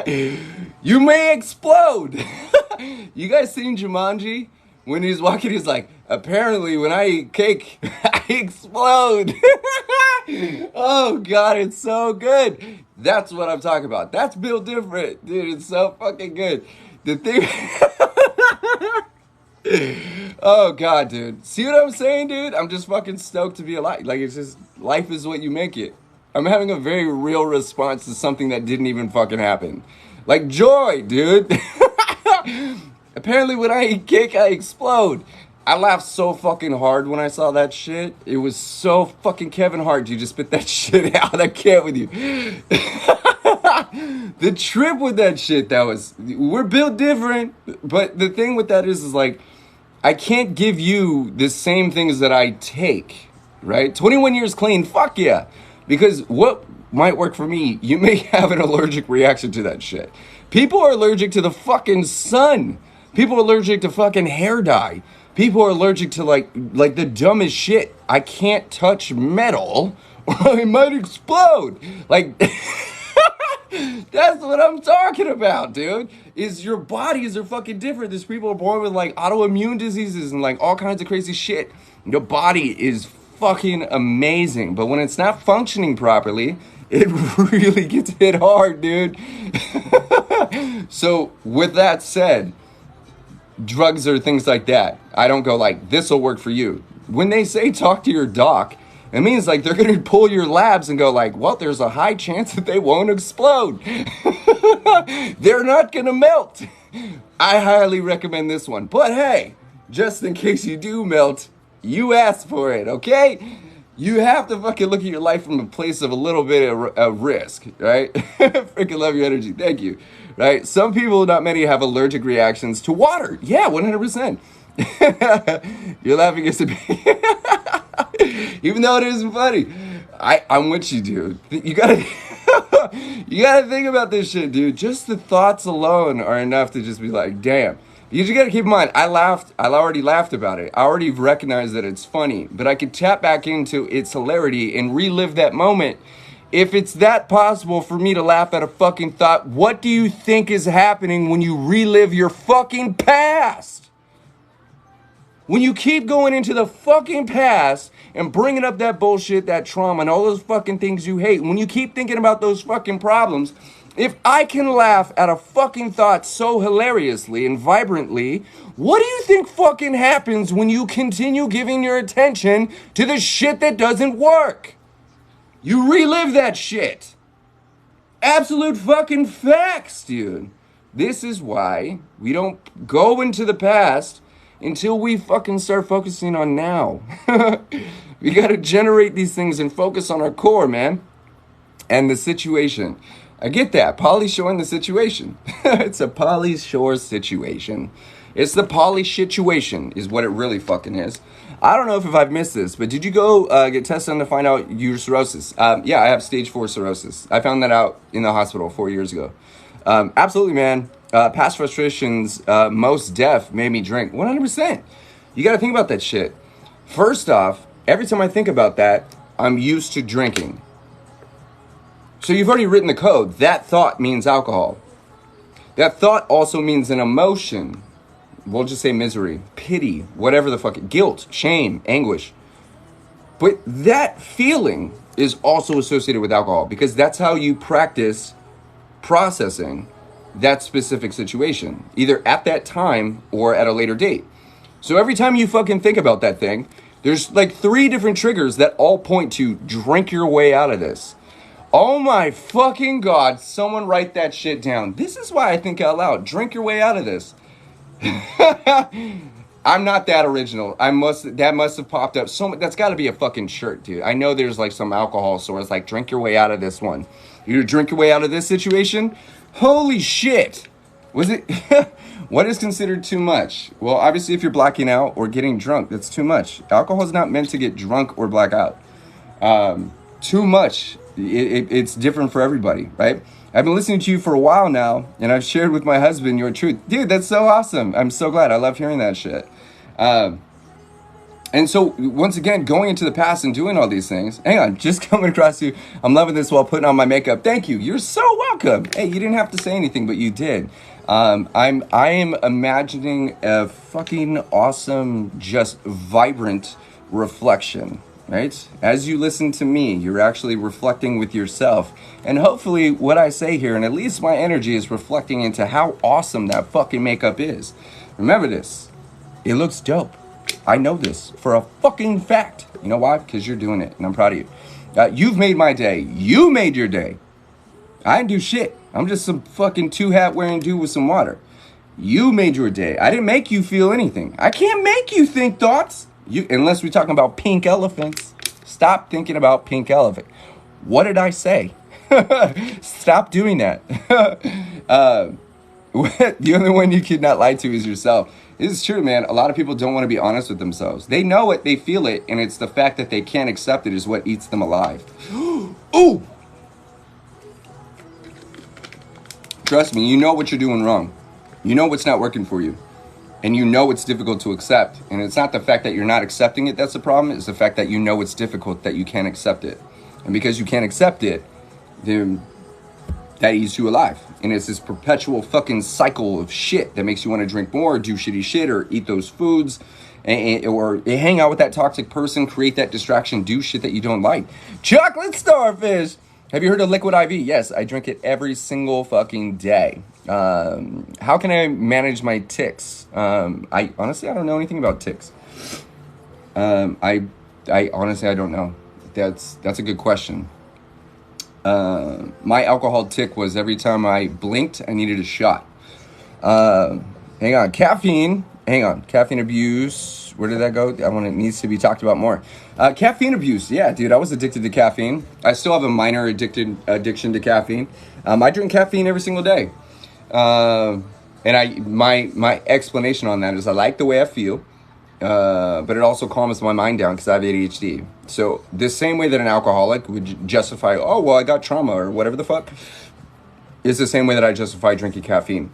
You may explode. You guys seen Jumanji? When he's walking, he's like, apparently when I eat cake, I explode. Oh, God, it's so good. That's what I'm talking about. That's built different. Dude, it's so fucking good. The thing... Oh, God, dude. See what I'm saying, dude? I'm just fucking stoked to be alive. Like, it's just, life is what you make it. I'm having a very real response to something that didn't even fucking happen. Like, joy, dude. Apparently when I eat cake, I explode. I laughed so fucking hard when I saw that shit. It was so fucking Kevin Hart. You just spit that shit out. I can't with you. The trip with that shit, we're built different. But the thing with that is like, I can't give you the same things that I take, right? 21 years clean, fuck yeah. Because what might work for me, you may have an allergic reaction to that shit. People are allergic to the fucking sun. People are allergic to fucking hair dye. People are allergic to like the dumbest shit. I can't touch metal or I might explode. Like, that's what I'm talking about, dude. Is your bodies are fucking different. There's people are born with like autoimmune diseases and like all kinds of crazy shit. Your body is fucking amazing. But when it's not functioning properly, it really gets hit hard, dude. So with that said, drugs or things like that, I don't go like, this will work for you. When they say talk to your doc, it means like they're going to pull your labs and go like, well, there's a high chance that they won't explode. They're not going to melt. I highly recommend this one. But hey, just in case you do melt, you asked for it, okay? You have to fucking look at your life from a place of a little bit of risk, right? Freaking love your energy. Thank you. Right? Some people, not many, have allergic reactions to water. Yeah, 100%. You're laughing at even though it isn't funny. I'm with you, dude. You gotta you gotta think about this shit, dude. Just the thoughts alone are enough to just be like, damn. You just gotta keep in mind, I already laughed about it. I already recognized that it's funny, but I could tap back into its hilarity and relive that moment. If it's that possible for me to laugh at a fucking thought, what do you think is happening when you relive your fucking past? When you keep going into the fucking past and bringing up that bullshit, that trauma, and all those fucking things you hate, when you keep thinking about those fucking problems, if I can laugh at a fucking thought so hilariously and vibrantly, what do you think fucking happens when you continue giving your attention to the shit that doesn't work? You relive that shit. Absolute fucking facts, dude. This is why we don't go into the past until we fucking start focusing on now. We gotta generate these things and focus on our core, man. And the situation. I get that. Pauly Shore in the situation. It's a Pauly Shore situation. It's the Pauly situation is what it really fucking is. I don't know if I've missed this, but did you go get tested to find out your cirrhosis? Yeah, I have stage 4 cirrhosis. I found that out in the hospital 4 years ago. Absolutely, man. Past frustrations, most def made me drink. 100%. You got to think about that shit. First off, every time I think about that, I'm used to drinking. So you've already written the code. That thought means alcohol. That thought also means an emotion. We'll just say misery, pity, whatever the fuck, guilt, shame, anguish. But that feeling is also associated with alcohol because that's how you practice processing that specific situation, either at that time or at a later date. So every time you fucking think about that thing, there's like 3 different triggers that all point to drink your way out of this. Oh my fucking God, someone write that shit down. This is why I think out loud. Drink your way out of this. I'm not that original. That must have popped up. That's got to be a fucking shirt, dude. I know there's like some alcohol stores like drink your way out of this one. You drink your way out of this situation? Holy shit. Was it what is considered too much? Well, obviously if you're blacking out or getting drunk, that's too much. Alcohol is not meant to get drunk or black out. Too much. It's different for everybody, right? I've been listening to you for a while now, and I've shared with my husband your truth. Dude, that's so awesome. I'm so glad. I love hearing that shit. And so, once again, going into the past and doing all these things. Hang on, just coming across you. I'm loving this while putting on my makeup. Thank you. You're so welcome. Hey, you didn't have to say anything, but you did. I am imagining a fucking awesome, just vibrant reflection. Right? As you listen to me, you're actually reflecting with yourself. And hopefully what I say here, and at least my energy, is reflecting into how awesome that fucking makeup is. Remember this. It looks dope. I know this for a fucking fact. You know why? Because you're doing it, and I'm proud of you. You've made my day. You made your day. I didn't do shit. I'm just some fucking 2-hat wearing dude with some water. You made your day. I didn't make you feel anything. I can't make you think thoughts. Unless we're talking about pink elephants. Stop thinking about pink elephant. What did I say? Stop doing that. The only one you cannot lie to is yourself. This is true, man. A lot of people don't want to be honest with themselves. They know it, they feel it, and it's the fact that they can't accept it is what eats them alive. Ooh! Trust me, you know what you're doing wrong. You know what's not working for you. And you know it's difficult to accept. And it's not the fact that you're not accepting it that's the problem. It's the fact that you know it's difficult, that you can't accept it. And because you can't accept it, then that eats you alive. And it's this perpetual fucking cycle of shit that makes you want to drink more, do shitty shit, or eat those foods, or hang out with that toxic person, create that distraction, do shit that you don't like. Chocolate starfish! Have you heard of liquid IV? Yes, I drink it every single fucking day. How can I manage my tics? I honestly don't know anything about tics. I honestly don't know. That's a good question. My alcohol tic was every time I blinked, I needed a shot. Hang on, caffeine abuse. Where did that go? It needs to be talked about more. Caffeine abuse. Yeah, dude, I was addicted to caffeine. I still have a minor addiction to caffeine. I drink caffeine every single day. And my explanation on that is I like the way I feel. but it also calms my mind down because I have ADHD. So the same way that an alcoholic would justify, oh, well, I got trauma or whatever the fuck, is the same way that I justify drinking caffeine.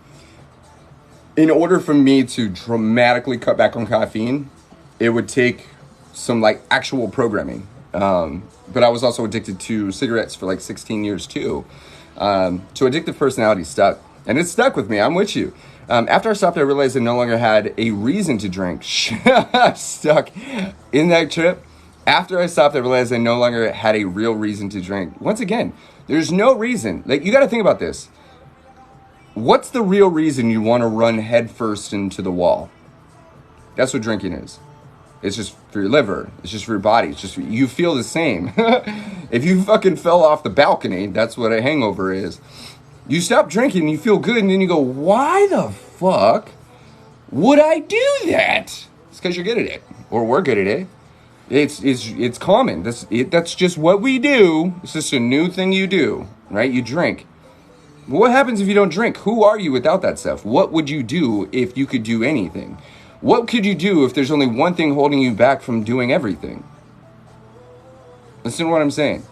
In order for me to dramatically cut back on caffeine, it would take some like actual programming. But I was also addicted to cigarettes for like 16 years too. So addictive personality stuck. And it stuck with me. I'm with you. After I stopped, I realized I no longer had a reason to drink. Stuck in that trip. After I stopped, I realized I no longer had a real reason to drink. Once again, there's no reason. Like, you got to think about this. What's the real reason you want to run headfirst into the wall? That's what drinking is. It's just for your liver. It's just for your body. It's just you feel the same. If you fucking fell off the balcony, that's what a hangover is. You stop drinking, you feel good, and then you go, why the fuck would I do that? It's because you're good at it, or we're good at it. It's common. That's just what we do. It's just a new thing you do, right? You drink. What happens if you don't drink? Who are you without that stuff? What would you do if you could do anything? What could you do if there's only one thing holding you back from doing everything? Listen to what I'm saying.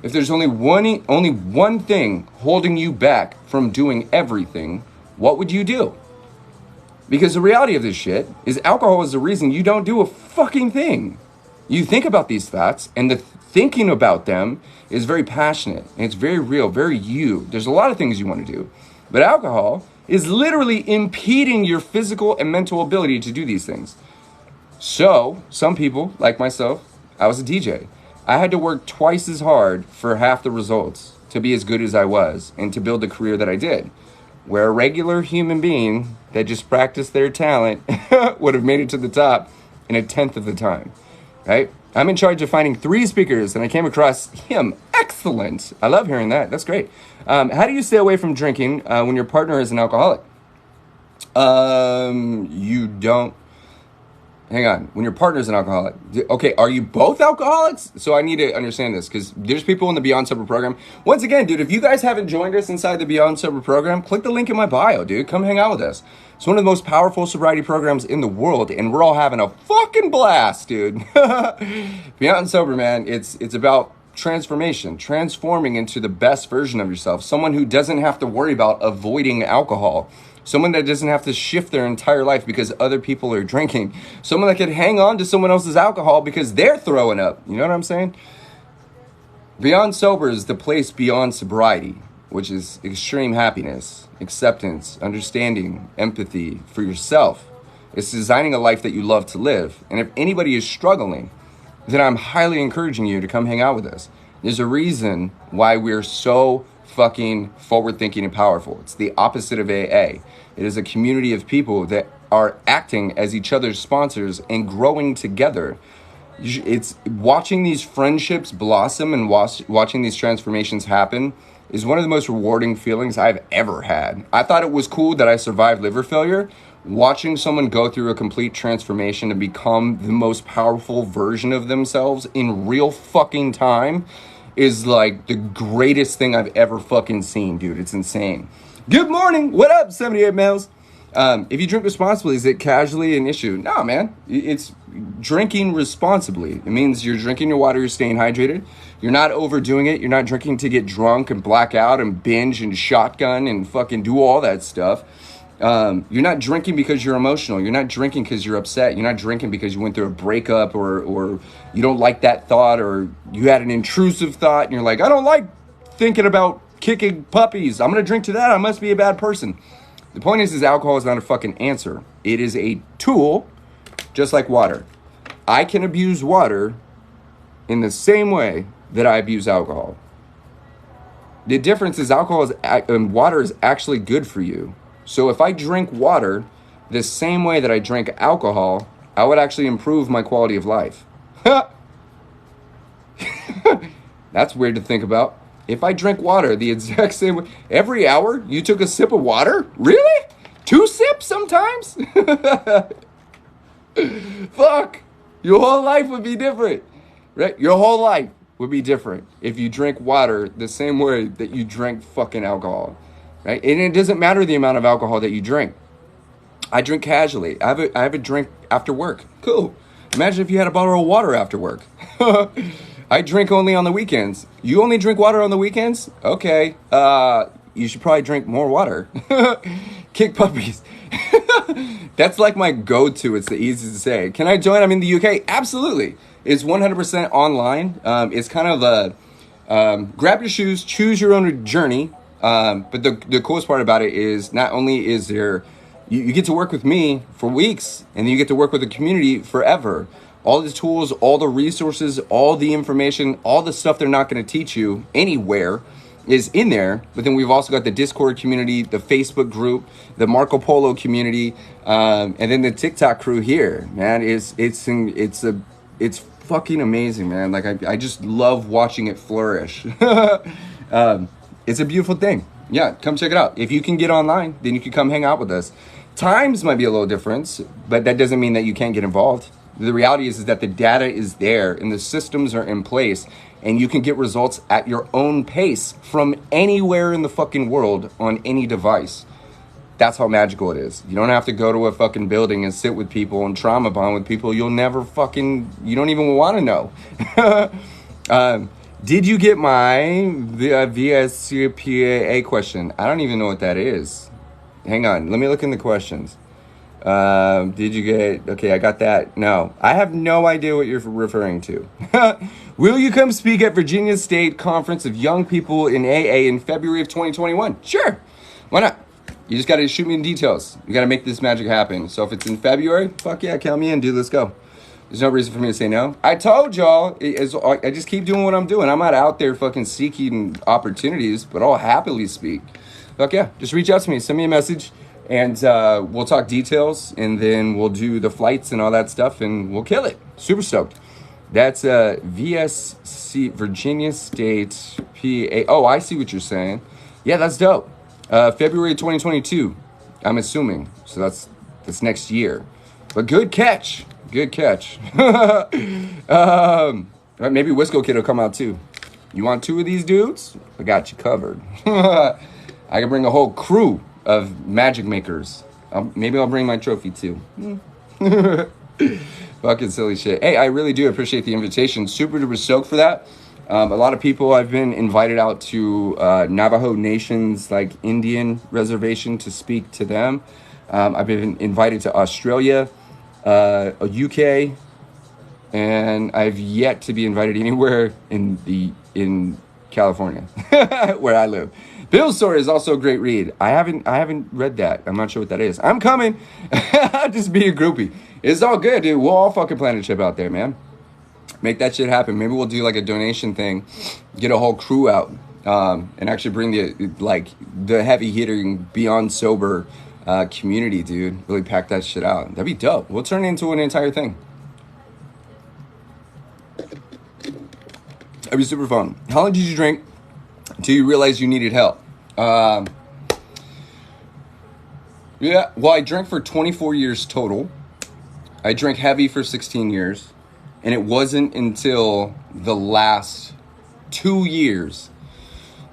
If there's only one thing holding you back from doing everything, what would you do? Because the reality of this shit is alcohol is the reason you don't do a fucking thing. You think about these thoughts, and the thinking about them is very passionate, and it's very real, very you. There's a lot of things you want to do. But alcohol is literally impeding your physical and mental ability to do these things. So, some people, like myself, I was a DJ. I had to work twice as hard for half the results to be as good as I was and to build the career that I did. Where a regular human being that just practiced their talent would have made it to the top in a tenth of the time, right? I'm in charge of finding 3 speakers, and I came across him. Excellent. I love hearing that. That's great. How do you stay away from drinking when your partner is an alcoholic? You don't. Hang on. When your partner is an alcoholic. Okay, are you both alcoholics? So I need to understand this because there's people in the Beyond Sober program. Once again, dude, if you guys haven't joined us inside the Beyond Sober program, click the link in my bio, dude. Come hang out with us. It's one of the most powerful sobriety programs in the world, and we're all having a fucking blast, dude. Beyond Sober, man, it's about transformation, transforming into the best version of yourself. Someone who doesn't have to worry about avoiding alcohol. Someone that doesn't have to shift their entire life because other people are drinking. Someone that can hang on to someone else's alcohol because they're throwing up. You know what I'm saying? Beyond Sober is the place beyond sobriety, which is extreme happiness, acceptance, understanding, empathy for yourself. It's designing a life that you love to live. And if anybody is struggling, then I'm highly encouraging you to come hang out with us. There's a reason why we're so fucking forward-thinking and powerful. It's the opposite of AA. It is a community of people that are acting as each other's sponsors and growing together. It's watching these friendships blossom and watching these transformations happen is one of the most rewarding feelings I've ever had. I thought it was cool that I survived liver failure. Watching someone go through a complete transformation and become the most powerful version of themselves in real fucking time is like the greatest thing I've ever fucking seen, dude. It's insane. Good morning. What up, 78 males? If you drink responsibly, is it casually an issue? No, man. It's drinking responsibly. It means you're drinking your water, you're staying hydrated. You're not overdoing it. You're not drinking to get drunk and black out and binge and shotgun and fucking do all that stuff. You're not drinking because you're emotional. You're not drinking because you're upset. You're not drinking because you went through a breakup or you don't like that thought or you had an intrusive thought and you're like, I don't like thinking about kicking puppies. I'm going to drink to that. I must be a bad person. The point is alcohol is not a fucking answer. It is a tool, just like water. I can abuse water in the same way that I abuse alcohol. The difference is water is actually good for you. So if I drink water the same way that I drink alcohol, I would actually improve my quality of life. That's weird to think about. If I drink water the exact same way, every hour you took a sip of water? Really? 2 sips sometimes? Fuck. Your whole life would be different, right? Your whole life would be different if you drink water the same way that you drink fucking alcohol. Right? And it doesn't matter the amount of alcohol that you drink. I drink casually. I have a drink after work. Cool. Imagine if you had a bottle of water after work. I drink only on the weekends. You only drink water on the weekends? Okay. You should probably drink more water. Kick puppies. That's like my go-to. It's the easiest to say. Can I join? I'm in the UK. Absolutely. It's 100% online. It's kind of a grab your shoes, choose your own journey. But the coolest part about it is not only is there, you get to work with me for weeks, and then you get to work with the community forever. All the tools, all the resources, all the information, all the stuff they're not going to teach you anywhere is in there. But then we've also got the Discord community, the Facebook group, the Marco Polo community, and then the TikTok crew here. Man, it's fucking amazing, man. Like I just love watching it flourish. It's a beautiful thing. Yeah, come check it out. If you can get online, then you can come hang out with us. Times might be a little different, but that doesn't mean that you can't get involved. The reality is that the data is there and the systems are in place, and you can get results at your own pace from anywhere in the fucking world on any device. That's how magical it is. You don't have to go to a fucking building and sit with people and trauma bond with people you don't even want to know. Did you get my VSCPA question? I don't even know what that is. Hang on, let me look in the questions. Did you get... Okay, I got that. No, I have no idea what you're referring to. Will you come speak at Virginia State Conference of Young People in AA in February of 2021? Sure. Why not? You just got to shoot me in details. You got to make this magic happen. So if it's in February, fuck yeah, count me in, dude. Let's go. There's no reason for me to say no. I told y'all, I just keep doing what I'm doing. I'm not out there fucking seeking opportunities, but I'll happily speak. Fuck yeah, just reach out to me, send me a message, and we'll talk details, and then we'll do the flights and all that stuff, and we'll kill it. Super stoked. That's VSC, Virginia State, PA. Oh, I see what you're saying. Yeah, that's dope. February 2022, I'm assuming. So that's next year. But good catch. Good catch. Maybe Wisco Kid will come out too. You want two of these dudes? I got you covered. I can bring a whole crew of magic makers. Maybe I'll bring my trophy too. Fucking silly shit. Hey, I really do appreciate the invitation. Super duper stoked for that. A lot of people, I've been invited out to Navajo Nation's like Indian reservation to speak to them. I've been invited to Australia, UK, and I've yet to be invited anywhere in California, where I live. Bill's story is also a great read. I haven't read that. I'm not sure what that is. I'm coming. Just be a groupie. It's all good, dude. We'll all fucking plan a trip out there, man. Make that shit happen. Maybe we'll do like a donation thing, get a whole crew out, and actually bring the heavy hitting beyond sober community, dude. Really pack that shit out. That'd be dope. We'll turn it into an entire thing. That'd be super fun. How long did you drink until you realized you needed help? Yeah, well, I drank for 24 years total. I drank heavy for 16 years. And it wasn't until the last 2 years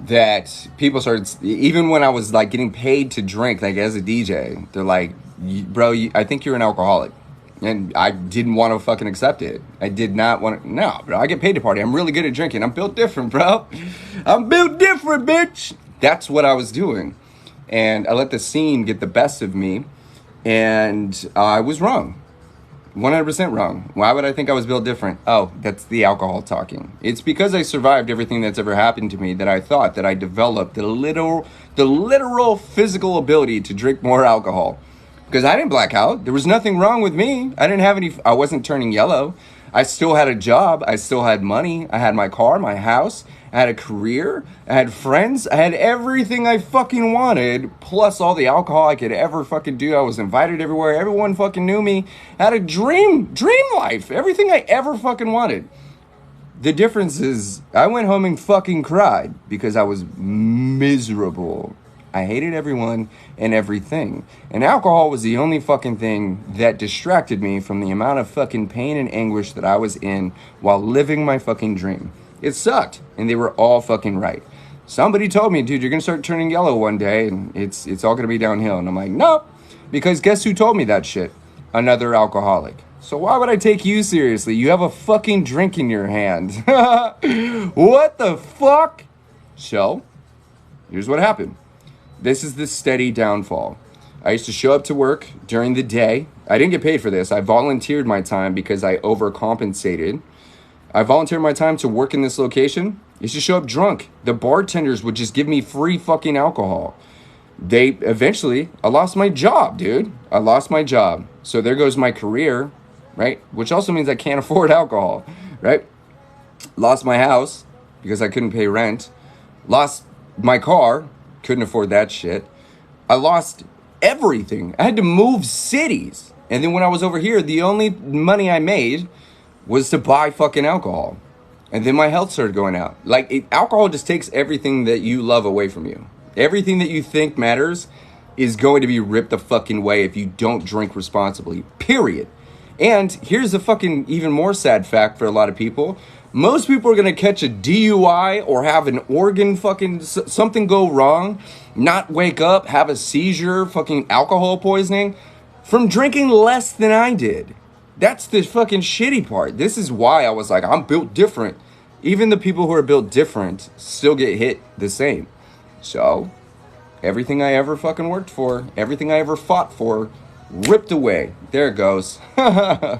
that people started, even when I was like getting paid to drink, like as a DJ, they're like, bro, I think you're an alcoholic. And I didn't want to fucking accept it. I did not want to, no, bro, I get paid to party. I'm really good at drinking. I'm built different, bro. I'm built different, bitch. That's what I was doing. And I let the scene get the best of me. And I was wrong. 100% wrong. Why would I think I was built different? Oh, that's the alcohol talking. It's because I survived everything that's ever happened to me that I thought that I developed the literal physical ability to drink more alcohol. Because I didn't black out. There was nothing wrong with me. I wasn't turning yellow. I still had a job. I still had money. I had my car, my house. I had a career. I had friends. I had everything I fucking wanted, plus all the alcohol I could ever fucking do. I was invited everywhere. Everyone fucking knew me. I had a dream life. Everything I ever fucking wanted. The difference is I went home and fucking cried because I was miserable. I hated everyone and everything. And alcohol was the only fucking thing that distracted me from the amount of fucking pain and anguish that I was in while living my fucking dream. It sucked, and they were all fucking right. Somebody told me, dude, you're gonna start turning yellow one day, and it's all gonna be downhill. And I'm like, nope, Because guess who told me that shit? Another alcoholic. So why would I take you seriously? You have a fucking drink in your hand. What the fuck? So, here's what happened. This is the steady downfall. I used to show up to work during the day. I didn't get paid for this. I volunteered my time because I overcompensated. I volunteered my time to work in this location. I used to show up drunk. The bartenders would just give me free fucking alcohol. I lost my job, dude. I lost my job. So there goes my career, right? Which also means I can't afford alcohol, right? Lost my house because I couldn't pay rent. Lost my car. Couldn't afford that shit. I lost everything. I had to move cities. And then when I was over here, the only money I made was to buy fucking alcohol. And then my health started going out. Alcohol just takes everything that you love away from you. Everything that you think matters is going to be ripped the fucking way if you don't drink responsibly. Period. And here's the fucking even more sad fact for a lot of people. Most people are going to catch a DUI or have an organ fucking something go wrong, not wake up, have a seizure, fucking alcohol poisoning from drinking less than I did. That's the fucking shitty part. This is why I was like, I'm built different. Even the people who are built different still get hit the same. So, everything I ever fucking worked for, everything I ever fought for, ripped away. There it goes. Yeah,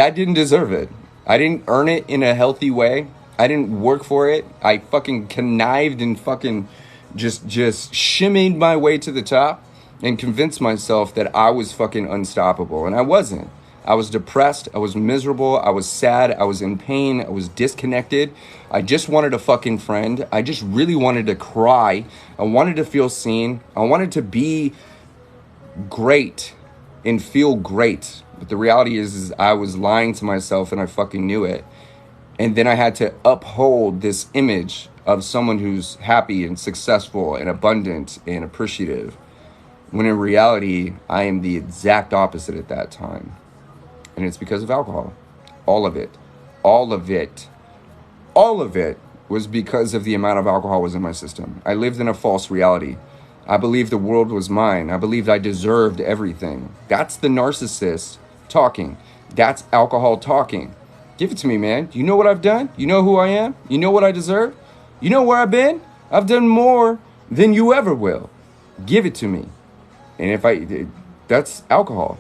I didn't deserve it. I didn't earn it in a healthy way. I didn't work for it. I fucking connived and fucking just shimmied my way to the top and convinced myself that I was fucking unstoppable. And I wasn't. I was depressed. I was miserable. I was sad. I was in pain. I was disconnected. I just wanted a fucking friend. I just really wanted to cry. I wanted to feel seen. I wanted to be great and feel great. But the reality is I was lying to myself and I fucking knew it. And then I had to uphold this image of someone who's happy and successful and abundant and appreciative. When in reality, I am the exact opposite at that time. And it's because of alcohol. All of it. All of it. All of it was because of the amount of alcohol was in my system. I lived in a false reality. I believed the world was mine. I believed I deserved everything. That's the narcissist talking. That's alcohol talking. Give it to me, man. You know what I've done? You know who I am? You know what I deserve? You know where I've been? I've done more than you ever will. Give it to me. And that's alcohol.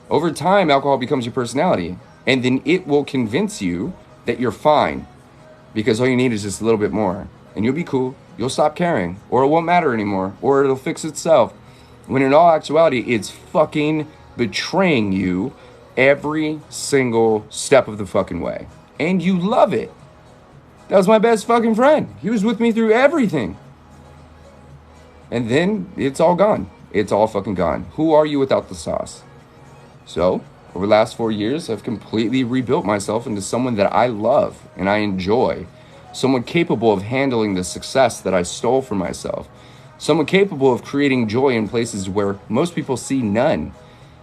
Over time, alcohol becomes your personality. And then it will convince you that you're fine. Because all you need is just a little bit more. And you'll be cool. You'll stop caring. Or it won't matter anymore. Or it'll fix itself. When in all actuality, it's fucking betraying you every single step of the fucking way. And you love it. That was my best fucking friend. He was with me through everything. And then it's all gone. It's all fucking gone. Who are you without the sauce? So, over the last 4 years, I've completely rebuilt myself into someone that I love and I enjoy. Someone capable of handling the success that I stole from myself. Someone capable of creating joy in places where most people see none.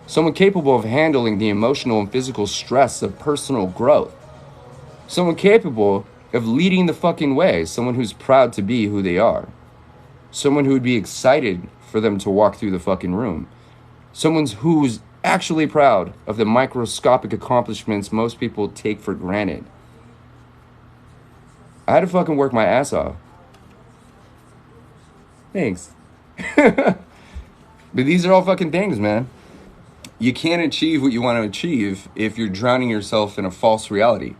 Someone capable of handling the emotional and physical stress of personal growth. Someone capable of leading the fucking way. Someone who's proud to be who they are. Someone who would be excited for them to walk through the fucking room. Someone who's actually proud of the microscopic accomplishments most people take for granted. I had to fucking work my ass off. Thanks. But these are all fucking things, man. You can't achieve what you want to achieve if you're drowning yourself in a false reality.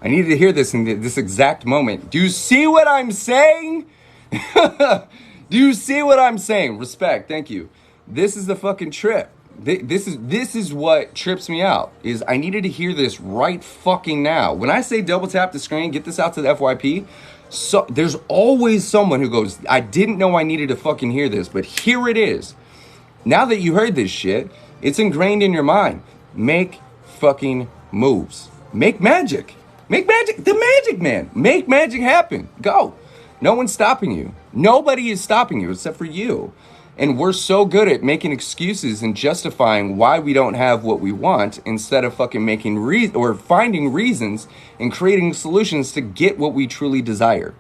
I needed to hear this in this exact moment. Do you see what I'm saying? Do you see what I'm saying? Respect. Thank you. This is the fucking trip. This is what trips me out, is I needed to hear this right fucking now. When I say double tap the screen, get this out to the FYP, so there's always someone who goes, I didn't know I needed to fucking hear this, but here it is. Now that you heard this shit, it's ingrained in your mind. Make fucking moves. Make magic. Make magic. The magic man. Make magic happen. Go. No one's stopping you. Nobody is stopping you except for you. And we're so good at making excuses and justifying why we don't have what we want instead of fucking making or finding reasons and creating solutions to get what we truly desire.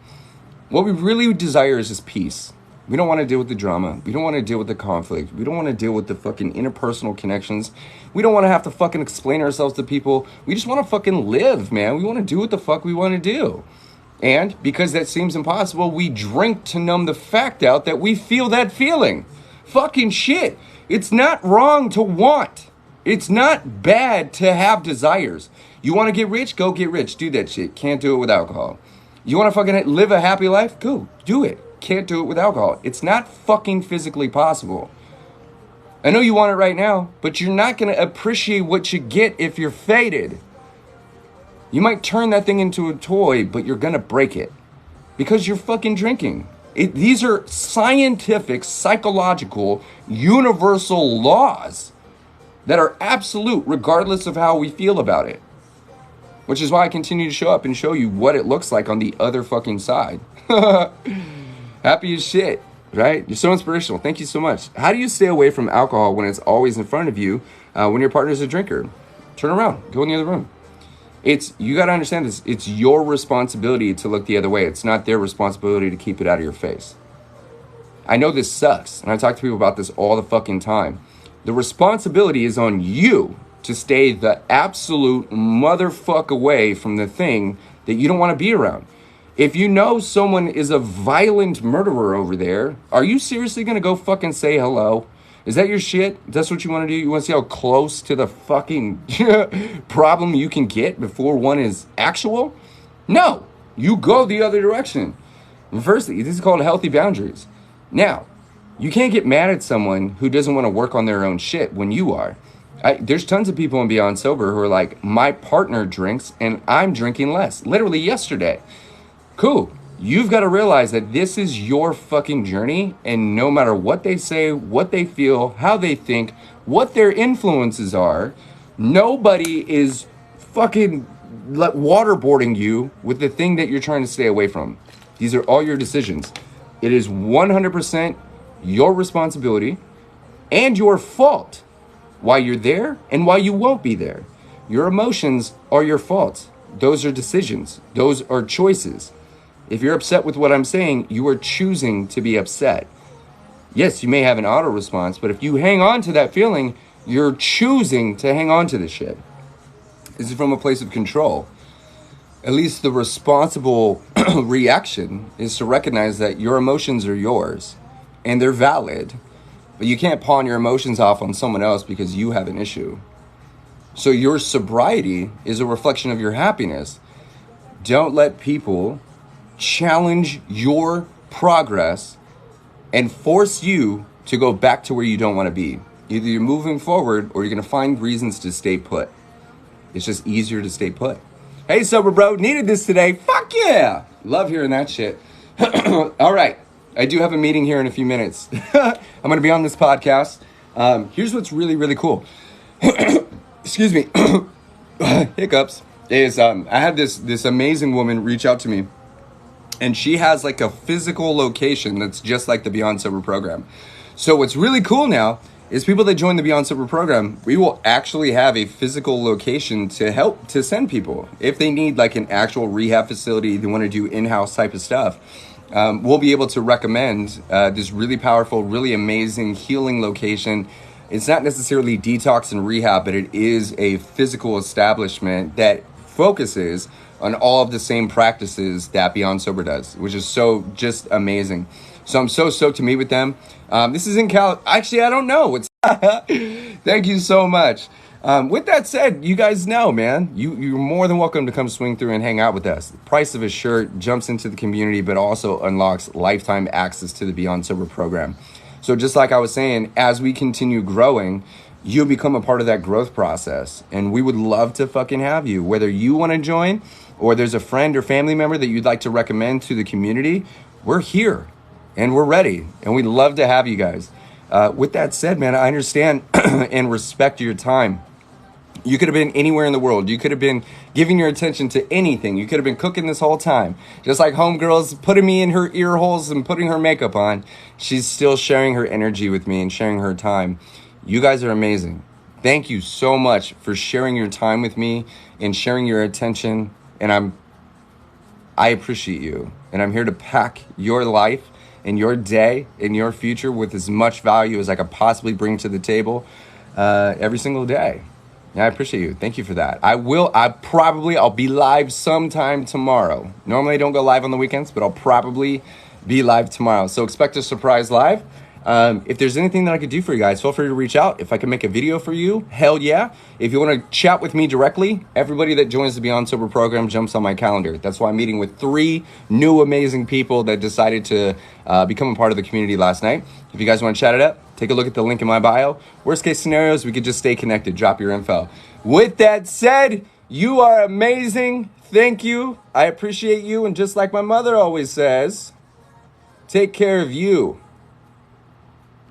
What we really desire is just peace. We don't want to deal with the drama. We don't want to deal with the conflict. We don't want to deal with the fucking interpersonal connections. We don't want to have to fucking explain ourselves to people. We just want to fucking live, man. We want to do what the fuck we want to do. And because that seems impossible, we drink to numb the fact out that we feel that feeling. Fucking shit. It's not wrong to want. It's not bad to have desires. You want to get rich? Go get rich. Do that shit. Can't do it with alcohol. You want to fucking live a happy life? Go. Do it. Can't do it with alcohol. It's not fucking physically possible. I know you want it right now, but you're not going to appreciate what you get if you're faded. You might turn that thing into a toy, but you're going to break it because you're fucking drinking. These are scientific, psychological, universal laws that are absolute regardless of how we feel about it. Which is why I continue to show up and show you what it looks like on the other fucking side. Happy as shit, right? You're so inspirational. Thank you so much. How do you stay away from alcohol when it's always in front of you when your partner's a drinker? Turn around. Go in the other room. You got to understand this. It's your responsibility to look the other way. It's not their responsibility to keep it out of your face. I know this sucks, and I talk to people about this all the fucking time. The responsibility is on you to stay the absolute motherfuck away from the thing that you don't want to be around. If you know someone is a violent murderer over there, are you seriously going to go fucking say hello? Is that your shit? That's what you want to do? You want to see how close to the fucking problem you can get before one is actual? No, you go the other direction. Firstly, this is called healthy boundaries. Now, you can't get mad at someone who doesn't want to work on their own shit when you are. There's tons of people in Beyond Sober who are like, my partner drinks and I'm drinking less. Literally yesterday. Cool. You've got to realize that this is your fucking journey, and no matter what they say, what they feel, how they think, what their influences are, nobody is fucking waterboarding you with the thing that you're trying to stay away from. These are all your decisions. It is 100% your responsibility and your fault why you're there and why you won't be there. Your emotions are your fault. Those are decisions. Those are choices. If you're upset with what I'm saying, you are choosing to be upset. Yes, you may have an auto response, but if you hang on to that feeling, you're choosing to hang on to the shit. This is from a place of control. At least the responsible reaction is to recognize that your emotions are yours and they're valid, but you can't pawn your emotions off on someone else because you have an issue. So your sobriety is a reflection of your happiness. Don't let people challenge your progress and force you to go back to where you don't want to be. Either you're moving forward or you're going to find reasons to stay put. It's just easier to stay put. Hey, sober bro, needed this today. Fuck yeah. Love hearing that shit. All right. I do have a meeting here in a few minutes. I'm going to be on this podcast. Here's what's really, really cool. Excuse me. Hiccups. I had this amazing woman reach out to me. And she has like a physical location that's just like the Beyond Sober program. So what's really cool now is people that join the Beyond Sober program, we will actually have a physical location to help to send people. If they need like an actual rehab facility, they want to do in-house type of stuff, we'll be able to recommend this really powerful, really amazing healing location. It's not necessarily detox and rehab, but it is a physical establishment that focuses on all of the same practices that Beyond Sober does, which is so just amazing. So I'm so stoked to meet with them. This is in Actually, I don't know. Thank you so much. With that said, you guys know, man, you're more than welcome to come swing through and hang out with us. The price of a shirt jumps into the community, but also unlocks lifetime access to the Beyond Sober program. So just like I was saying, as we continue growing, you'll become a part of that growth process. And we would love to fucking have you, whether you want to join or there's a friend or family member that you'd like to recommend to the community. We're here and we're ready. And we'd love to have you guys. With that said, man, I understand and respect your time. You could have been anywhere in the world. You could have been giving your attention to anything. You could have been cooking this whole time. Just like homegirl's putting me in her ear holes and putting her makeup on. She's still sharing her energy with me and sharing her time. You guys are amazing. Thank you so much for sharing your time with me and sharing your attention. And I appreciate you. And I'm here to pack your life in your day, in your future, with as much value as I could possibly bring to the table every single day. Yeah, I appreciate you. Thank you for that. I'll be live sometime tomorrow. Normally I don't go live on the weekends, but I'll probably be live tomorrow. So expect a surprise live. If there's anything that I could do for you guys, feel free to reach out. If I can make a video for you, hell yeah. If you want to chat with me directly, everybody that joins the Beyond Sober program jumps on my calendar. That's why I'm meeting with 3 new amazing people that decided to become a part of the community last night. If you guys want to chat it up, take a look at the link in my bio. Worst case scenarios, we could just stay connected. Drop your info. With that said, you are amazing. Thank you. I appreciate you. And just like my mother always says, take care of you.